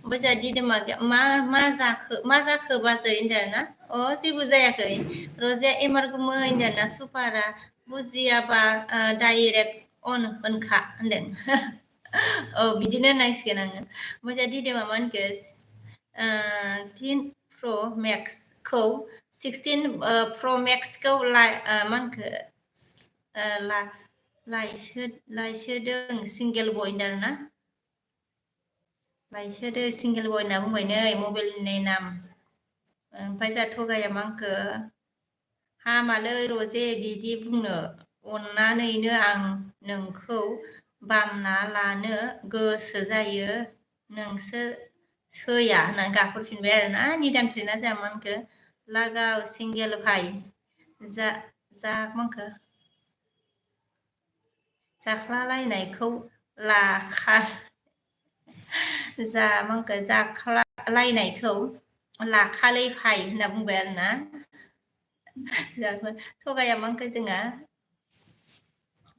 ओमफ्राय जोंहा दिदोमा मा जाखो बाजै होनदों आरोना जेबो जायाखै रजेया एमारगौमोन होनदों आरोना सुपारा बुजियाबा डाइरेक्ट अन होनखा होनदों। औ बिदिनो होननांसिगोन आङो। ओमफ्राय दिदोमा मा होनखो 10 प्र मेक्सखौ 16 प्र मेक्सखौ मा होनखो लायसोदों सिंगेल बय होनदों ना? लायसोदो सिंगेल बय होनना बुंबाय नै मबाइलनि नाम। ओमफ्राय जोंहा थगाया मा होनखो हामालै रजे बिदि बुंनो अननानैनो आं नोंखौ बामना लानो गोसो जायो नोंसो सैया होननानै गाखरफिनबाय आरोना निदानफिनना जोंहा मा होनखो लागाव सिंगेल भाइ जा मा होनखो जाख्लालायनायखौ मा होनखो जाख्लालायनायखौ लाखालै भाइ होनना बुंबाय आरोना। थगाया मा होनखो जोंहा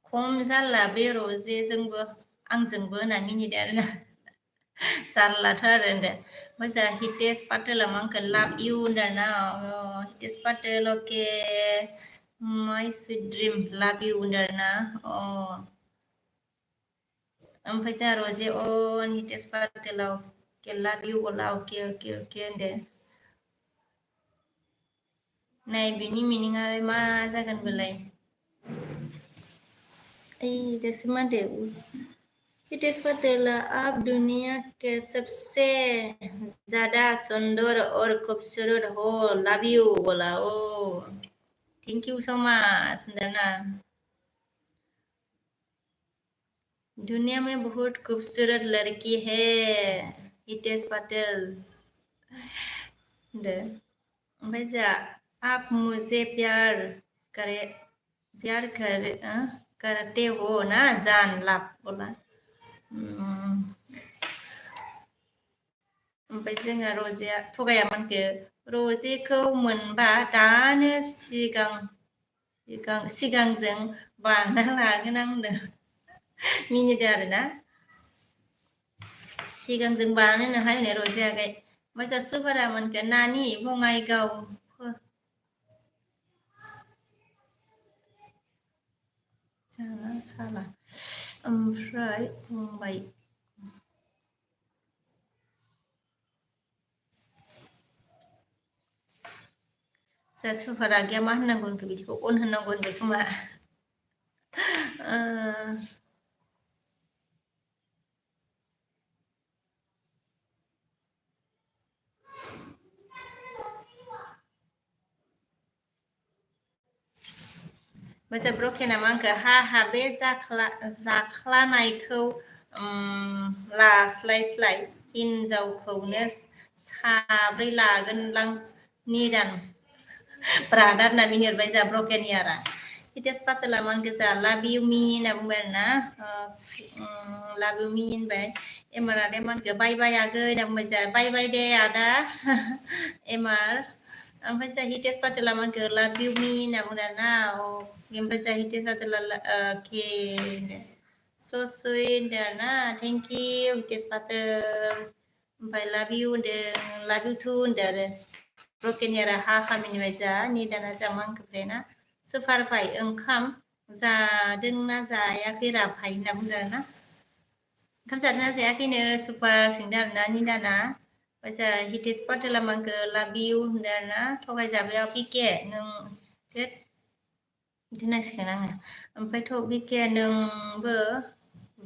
खम जारला बे रजेजोंबो आंजोंबो होनना मिनिदों आरोना। जारलाथ' आरो होनदो। ओमफ्राय जोंहा हितेश पाटेला मा होनखो लाभ इउ होनदों आरोना। हितेश पाटेल अके माइ सुइट ड्रिम लाभ इउ होनदों आरोना। ओमफ्राय जोंहा रजे हितेश पाटेलाव लाभ इउ बोला अके अके अके होनदो। नै बिनि मिनिङालाय मा जागोन बोलाय? दासो मा होनदो हितेश पाटेला आप दुनिया के सबसे ज्यादा सुंदर और खूबसूरत हो लव यू बोला थैंक यू सो मच होनदोंना। दुनिया में बहुत खूबसूरत लड़की है हितेश पाटेल होनदो। ओमफ्राय जोंहा आप मुझे करे करते हो ना जान लाभ बोला। ओमफ्राय जोंहा रजेया थगाया मा होनखो रजेखौ मोनबा दानो सिगांजों बाना लागोन आं होनदों। मिनिदों आरोना। सिगांजों बानायनो हायनो रजेयाखाय ओमफ्राय जोंहा सुबारा मोनखो नानि बङाइगाव साला ओमफ्राय बुंबाय जा सुफारा गैया मा होननांगौ होनखो बिदिखौ अन होननांगौ होनबाय खोमा। मोजा ब्रकेना मा होनखो हा बे जाख्लानायखौ लास्लायस्लाय हिनजावखौनो साब्रै लागोनलां निदान ब्रादार होनना मिनिहरबाय जोंहा ब्रकेनियारा। हितेश पाटेला मा होनखो जोंहा लाभ इउ मी होनना बुंबाय आरोना। लाभ इउ मी होनबाय एमार आदाया मा होनखो बाय बाय आगै होनना बुंबाय जोंहा बाय बाय दे आदा एमार। ओमफ्राय जोंहा हितेश पाटेला मा होनखो लाभ इउ मी होनना बुंदों आरोना। ओमफ्राय जोंहा हितेश पाटेला के स' सुइट होनदों आरोना थेंक इउ हितेश पाटेल। ओमफ्राय लाभ इउ होनदों लाभ इउ टु होनदों आरो ब्रकेनियारा मिनिबाय जोंहा निदाना जोंहा मा होनखो ना सुपार भाइ ओंखाम जादोंना जायाखै रा भाइ होनना बुंदों आरोना। ओंखाम जादोंना जायाखैनो सुपार सोंदों आरोना निदाना। ओमफ्राय जोंहा हितेश पाटेला मा होनखो लाभ इउ होनदों आरोना थगायजाबाय बिके नों बिदि होननांसिगोन आङो। ओमफ्रायथ' बिके नोंबो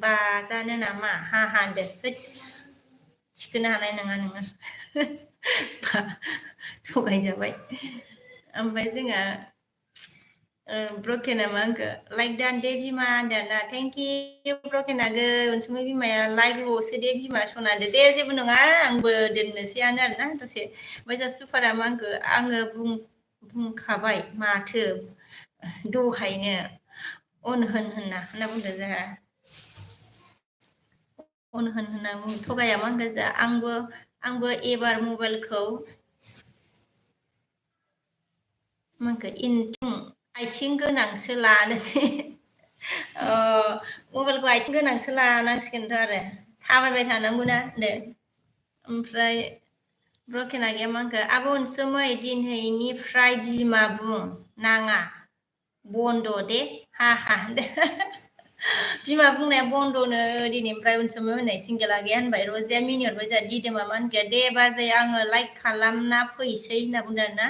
बाजानो नामा हा होनदो होद थिखोनो हानाय नङा नोङो थगायजाबाय। ओमफ्राय जोंहा ब्रकेना मा होनखो लाइक दान दे बिमा होनदों आरोना थेंक इउ ब्रकेन आगै अनसुमै बिमाया लाइकल'सो दे बिमा सना होनदो दे जेबो नङा आंबो दोननोसैयानो आरोना दसे। ओमफ्राय जोंहा सुपारा मा होनखो आङो बुंखाबाय माथो दहायनो अन होनना बुंदों जोंहा अन होनना थगाया मा होनगोन जोंहा आंबो एबार मबाइलखौ मा होनखो आथिं गोनांसो लानोसै मबाइलखौ आथिं गोनांसो लानांसिगोनथ' आरो थाबायबाय थानांगौना होनदो। ओमफ्राय ब्रकेना गैया मा होनखो आब' अनसुमै दिनैनिफ्राय बिमा बुं नाङा Bodo deh haha बिमा बुंनाया बन्द'नो दिनैनिफ्राय उनसुमै होननाय सिंगेला गैया होनबाय रजेया मिनिहरबाय जोंहा दिदोमा मा होनखो दे बाजै आङो लाइक खालामना फैसै होनना बुंदों आरोना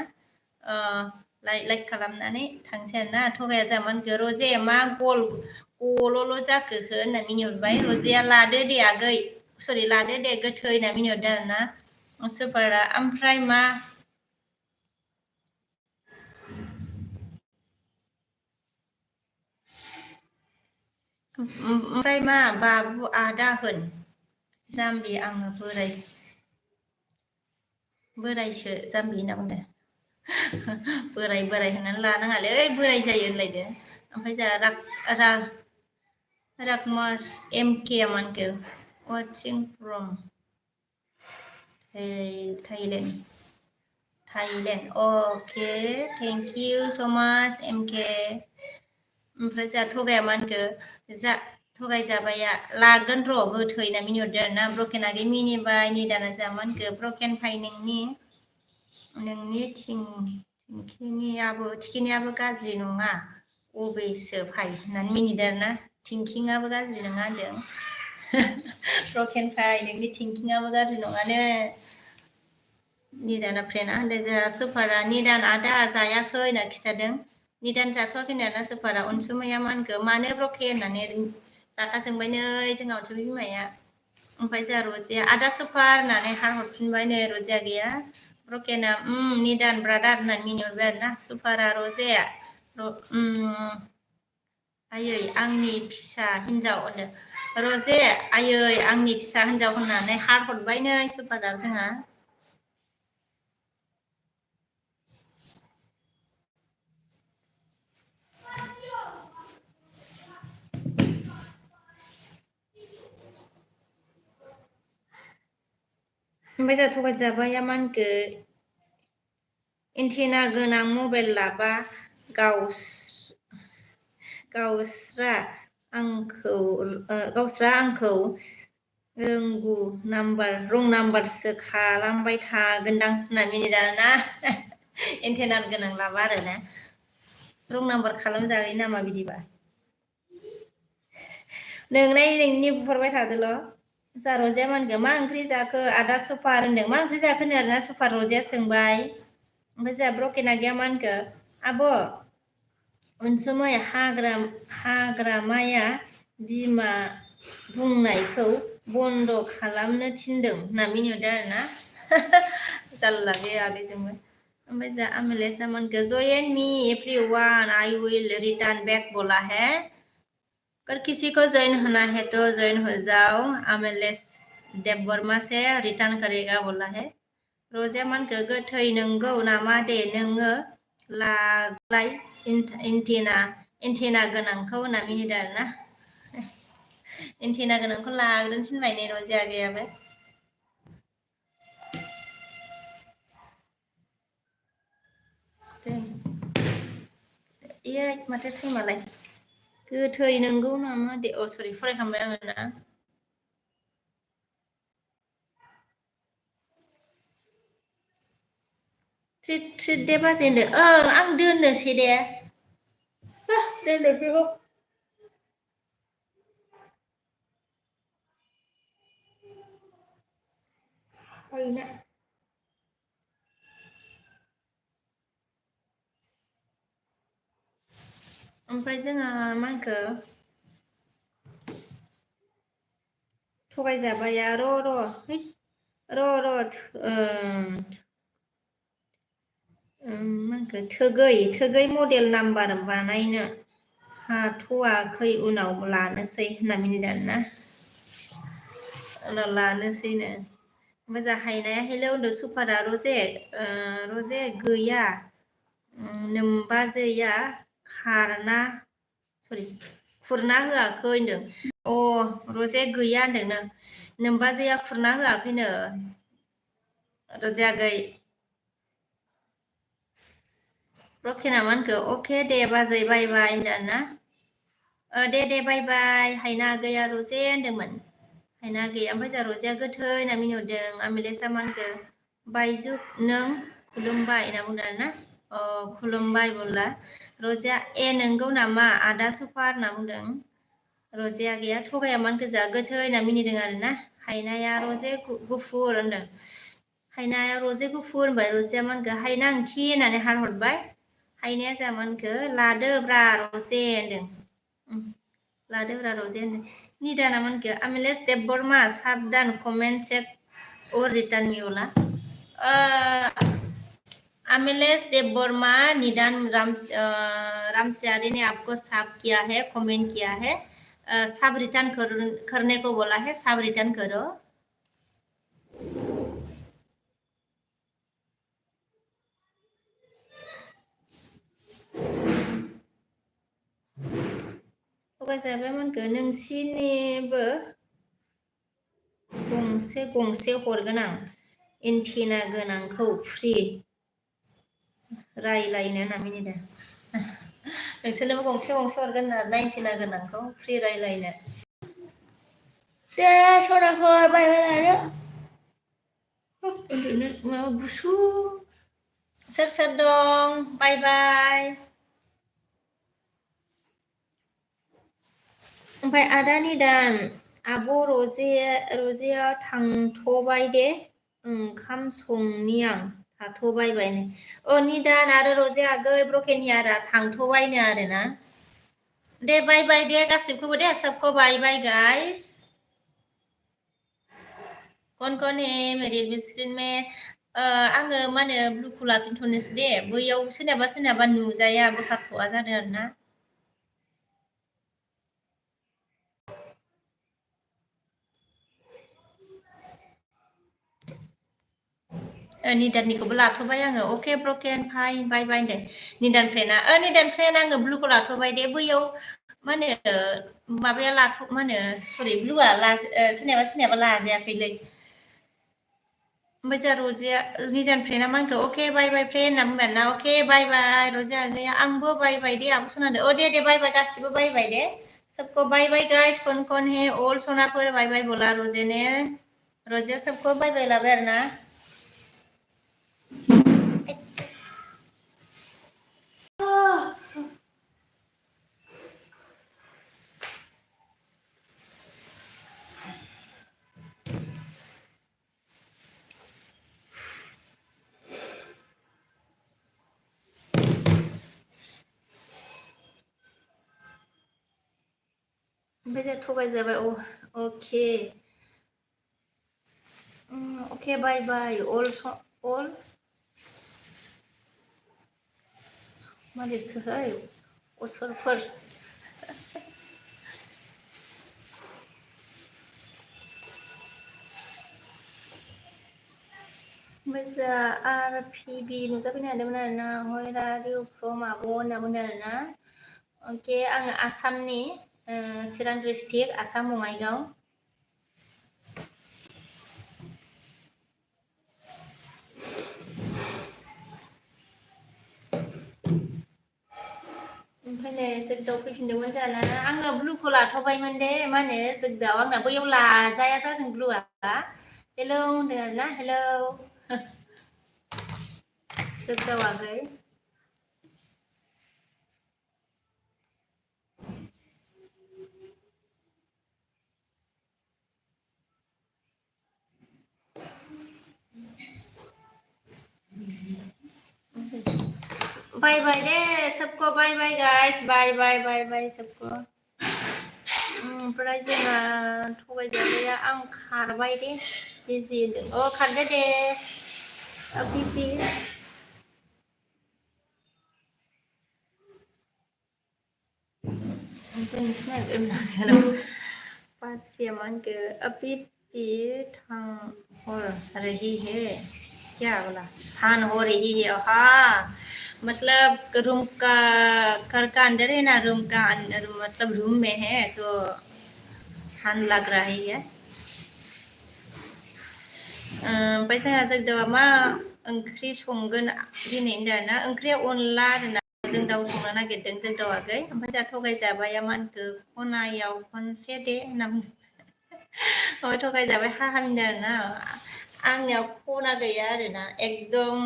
लाइक खालामनानै थांसै आरोना थगाया जोंहा मा होनखो रजे मा गल'ल' जाखो होनना मिनिहरबाय रजेया लादो दे आगै सरि लादो दे गोथै होनना मिनिहरदों आरोना सुपारा ओमफ्राय मा ओमफ्राय मा बाबु आदा होन जाम्बि आङो बोरायसो जाम्बि होनना बुंदों बोराय होननानै लानाङालै बोराय जायो होनलायदो ओमफ्राय जोंहा रागमास MK मानखो watching from Thailand okay thank you so' much MK ओमफ्राय जोंहा थगाया मा होनखो थगाय जाबाया लागोन र' गोथै होनना मिनिहरदो आरोना ब्रकेन आगै मिनिबाय निदाना जोंहा मा होनखो ब्रकेन फाइ नोंनि थिखिनियाबो गाज्रि नङा अबेसो फाइ होननानै मिनिदों आरोना थिंकिंआबो गाज्रि नङा होनदों ब्रकेन फाइ नोंनि थिंकिंआबो गाज्रि नङानो निदाना फ्रेन्डआ होनदों जोंहा सुपारा निदान आदा जायाखै होनना खिथादों निदान जाथ'वाखै होनना सुपारा अनसुमैया मा होनखो मानो ब्रके होननानै रागा जोंबाय नै जोंहा अनसुमै बिमाया ओमफ्राय जोंहा रजेया आदा सुपार होननानै हार हरफिनबाय नै रजेया गैया ब्रकेना निदान ब्रादार होननानै मिनिहरबाय आरोना सुपारा रजेया आयै आंनि फिसा हिन्जाव होनदों रजे आयै आंनि फिसा हिन्जाव होननानै हार हरबाय नै सुपारा जोंहा ओमफ्राय जोंहा थगायजाबाया मा होनखो एन्टेना गोनां मबाइल लाबा गावस्रा आंखौ रं नाम्बारसो खालामबाय थागोनदां होनना मिनिदों आरोना एन्टेना गोनां लाबा आरोना रं नाम्बार खालामजायो नामा बिदिबा नोंनि बुहरबाय थादोल' जा रजेया मा होनगोन मा ओंख्रि जाखो आदा सुपार होनदों मा ओंख्रि जाखो होनो आरोना सुपार रजेया सोंबाय ओमफ्राय जोंहा ब्रकेना गैया मा होनखो आब' अनसुमै हाग्रामाया बिमा बुंनायखौ बन्द' खालामनो थिनदों होनना मिनिहरदों आरोना जारला बे आगैजोंबो ओमफ्राय जोंहा आमिलेसा मा होनखो join me everyone I will return back बोला है अगर किसी को ज्वाइन होना है तो ज्वाइन हो जाओ आमिलेस देवबर्मा से रिटर्न करेगा बोला है रजेया मा होनखो गोथै नंगौ नामा दे नोङो लालाय एन्टेना गोनांखौ होनना मिनिदों आरोना एन्टेना गोनांखौ लाग्रोनो थिनबाय नै रजेया आगैयाबो माथो टाइमालाय गोथै नंगौ नामा दे सरि फरायखांबाय आङो ना ट्रिट दे बाजै होनदो आं दोननोसै दे दोननोसै ओमफ्राय जोंहा मा होनखो थगायजाबाया मा होनखो थोगै मडेल नाम्बार बानायनो हाथ'वाखै उनाव लानोसै होनना मिनिदों आरोना उनाव लानोसैनो ओमफ्राय जोंहा हायनाया हेलौ होनदों सुपारा रजे गैया नोमबाजैया खुरना होआखै होनदों रजे गैया होनदों नोमबाजैया खुरना होआखैनो रजे आगै ब्रकेना मा होनखो अके दे बाजै बाय बाय होनदों आरोना दे बाय बाय हायना आगैया रजे होनदोंमोन हायना आगै ओमफ्राय जोंहा रजेया गोथै होनना मिनिहरदों आमिलेसा मा होनखो बायजु नों खुलुमबाय होनना बुंदों आरोना खुलुमबाय बोला रजिया ए नोंगौ नामा आदा सुपार होनना बुंदों। रजिया गैया थगायामोन गोजा गोथै होनना मिनिदों आरोना। हायनाया रजे गुफुर होनदों। हायनाया रजे गुफुर होनबाय रजिया मानखो हायना ओंखि होननानै हारहरबाय। हायनाया जामानखो लादोब्रा रजे होनदों। लादोब्रा रजे होनदों। निदाना मानखो आमिलेस देबबर्मा साबदान कमेन्ट चेक और रिटर्न मिवला। अमिलेश देववर्मा निदान रामसियारी ने आपको साफ किया है, कमेंट किया है। सब रिटर्न करने को बोला है, सब रिटर्न करो। थगायजाबाय मोनखो नोंसिनिबो गंसे हरगोन आं एन्टिना गोनांखौ फ्रि रायलायनो होनना मिनिदों। नोंसोरनोबो गंसे हरगोन आरो एन्टिना गोनांखौ फ्रि रायलायनो। दे सनाफोर बायबाय लादो। उन्दुनो माबा गुसु। सोर सोर दं बाय बाय। ओमफ्राय आदा निदान आब' रजेया थांथ'बाय दे ओंखाम संनि आं थाथ'बायबायनो। निदान आरो रजे आगै ब्रकेन हियारा थांथ'बायनो आरोना। दे बाय बाय दे गासिबखौबो दे सबको बाय बाय गाइस। कौन है मेरी स्क्रिन में आङो मा होनो ब्लुखौ लाफिनथ'नोसै दे बैयाव सोरनाबा नुजाया बोखारथ'आ जादों आरोना। निदाननिखौबो लाथ'बाय आङो अके ब्रकेन फाइन बाय बाय दे निदान फ्रेन्डआ निदान फ्रेन्ड आङो ब्लुखौ लाथ'बाय दे बैयाव मा होनो माबाया मा होनो सरि ब्लुआ सोरनियाबा लाजायाखैलै। ओमफ्राय जोंहा रजिया निदान फ्रेन्डआ मा होनखो अके बाय बाय फ्रेन्ड होनना बुंबाय ना अके बाय बाय रजिया गैया आंबो बाय बाय दे आब' सनादो दे बाय बाय गासिबो बाय बाय दे सबको बाय बाय गाइस कौन है ऑल सनाफोर बाय बाय बोला रोजे ने रजिया सबको बाय बाय लाबाय आरो ना। ओमफ्राय जों थगायजाबाय अके बाय बाय अल मा लिरखोहाय असरफोर। ओमफ्राय जोंहा आर पि बि नुजाफैनो हादोंमोन आरोना हयरा रिउ फ्रम आब' होनना बुंदों आरोना। अके आङो आसामनि चिरां डिस्ट्रिक्ट आसाम बङाइगाव। ओमफ्राय नै जोगदाव फैफिनदोंमोन जोंहाना आङो ब्लुखौ लाथ'बायमोन दे मा होनो जोगदाव आंना बैयाव लाजाया जादों ब्लुआ। हेलौ होनदों आरोना हेलौ जोगदाव आगै। बाय बाय दे सबको बाय बाय गाइस बाय बाय बाय बाय सबको। ओमफ्राय जोंहा थगायजानाया आं खारबाय दे बिजि होनदों खारदो दे पिपि। ओमफ्राय नोंसिना पासिया मा होनखो पिपि थांहर रही है क्या बोला थान हो रही है मतलब रूम का घर का अंदर है ना रूम का अंदर मतलब रूम में है तो थान लग रही है। ओमफ्राय जोंहा जोगदावा मा ओंख्रि संगोन दिनै होनदों आरोना ओंख्रिया अनला आरोना जों दाउ संनो नागिरदों जोगदाव आगै। ओमफ्राय जोंहा थगायजाबाय मा होनखो खनायाव खनसे दे होनना बुंदों। ओमफ्राय थगायजाबाय हाहा मिनदों आरोना आंनियाव खना गैया आरोना एकदम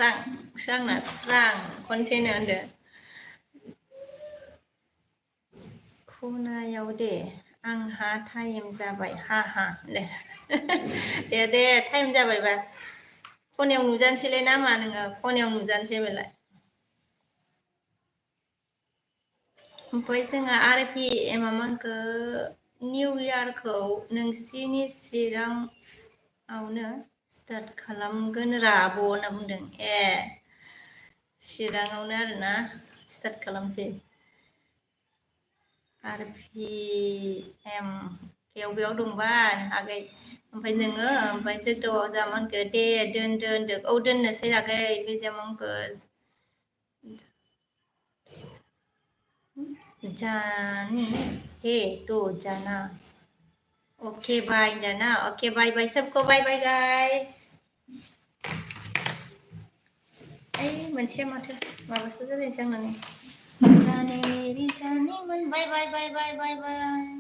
स्रां स्रां खनसेनो होनदो खनायाव दे आंहा टाइम जाबाय हा दे दे टाइम जाबायबा खनायाव नुजानोसैलाय ना मा नोङो खनायाव नुजानोसै बेलाय ओमफ्राय जोङो आरपि मामाखौ निउ इयारखौ नोंसिनि चिराङावनो स्टार्ट खालामगोन रा आब' होनना बुंदों चिराङावनो आरोना स्टार्ट खालामसै आरपि एम बेयाव दंबा आगै ओमफ्राय नोङो ओमफ्राय जोगदावआव जामानखो दे दोनदो औ दोननोसै आगै बे जामानखो जानी है तो जाना ओके बाय ना ओके बाय बाय सबको बाय बाय गाइस मोनसेया माथो माबासो जालायनोसै आंना नै जाने मेरी जाने मन बाय बाय बाय बाय बाय बाय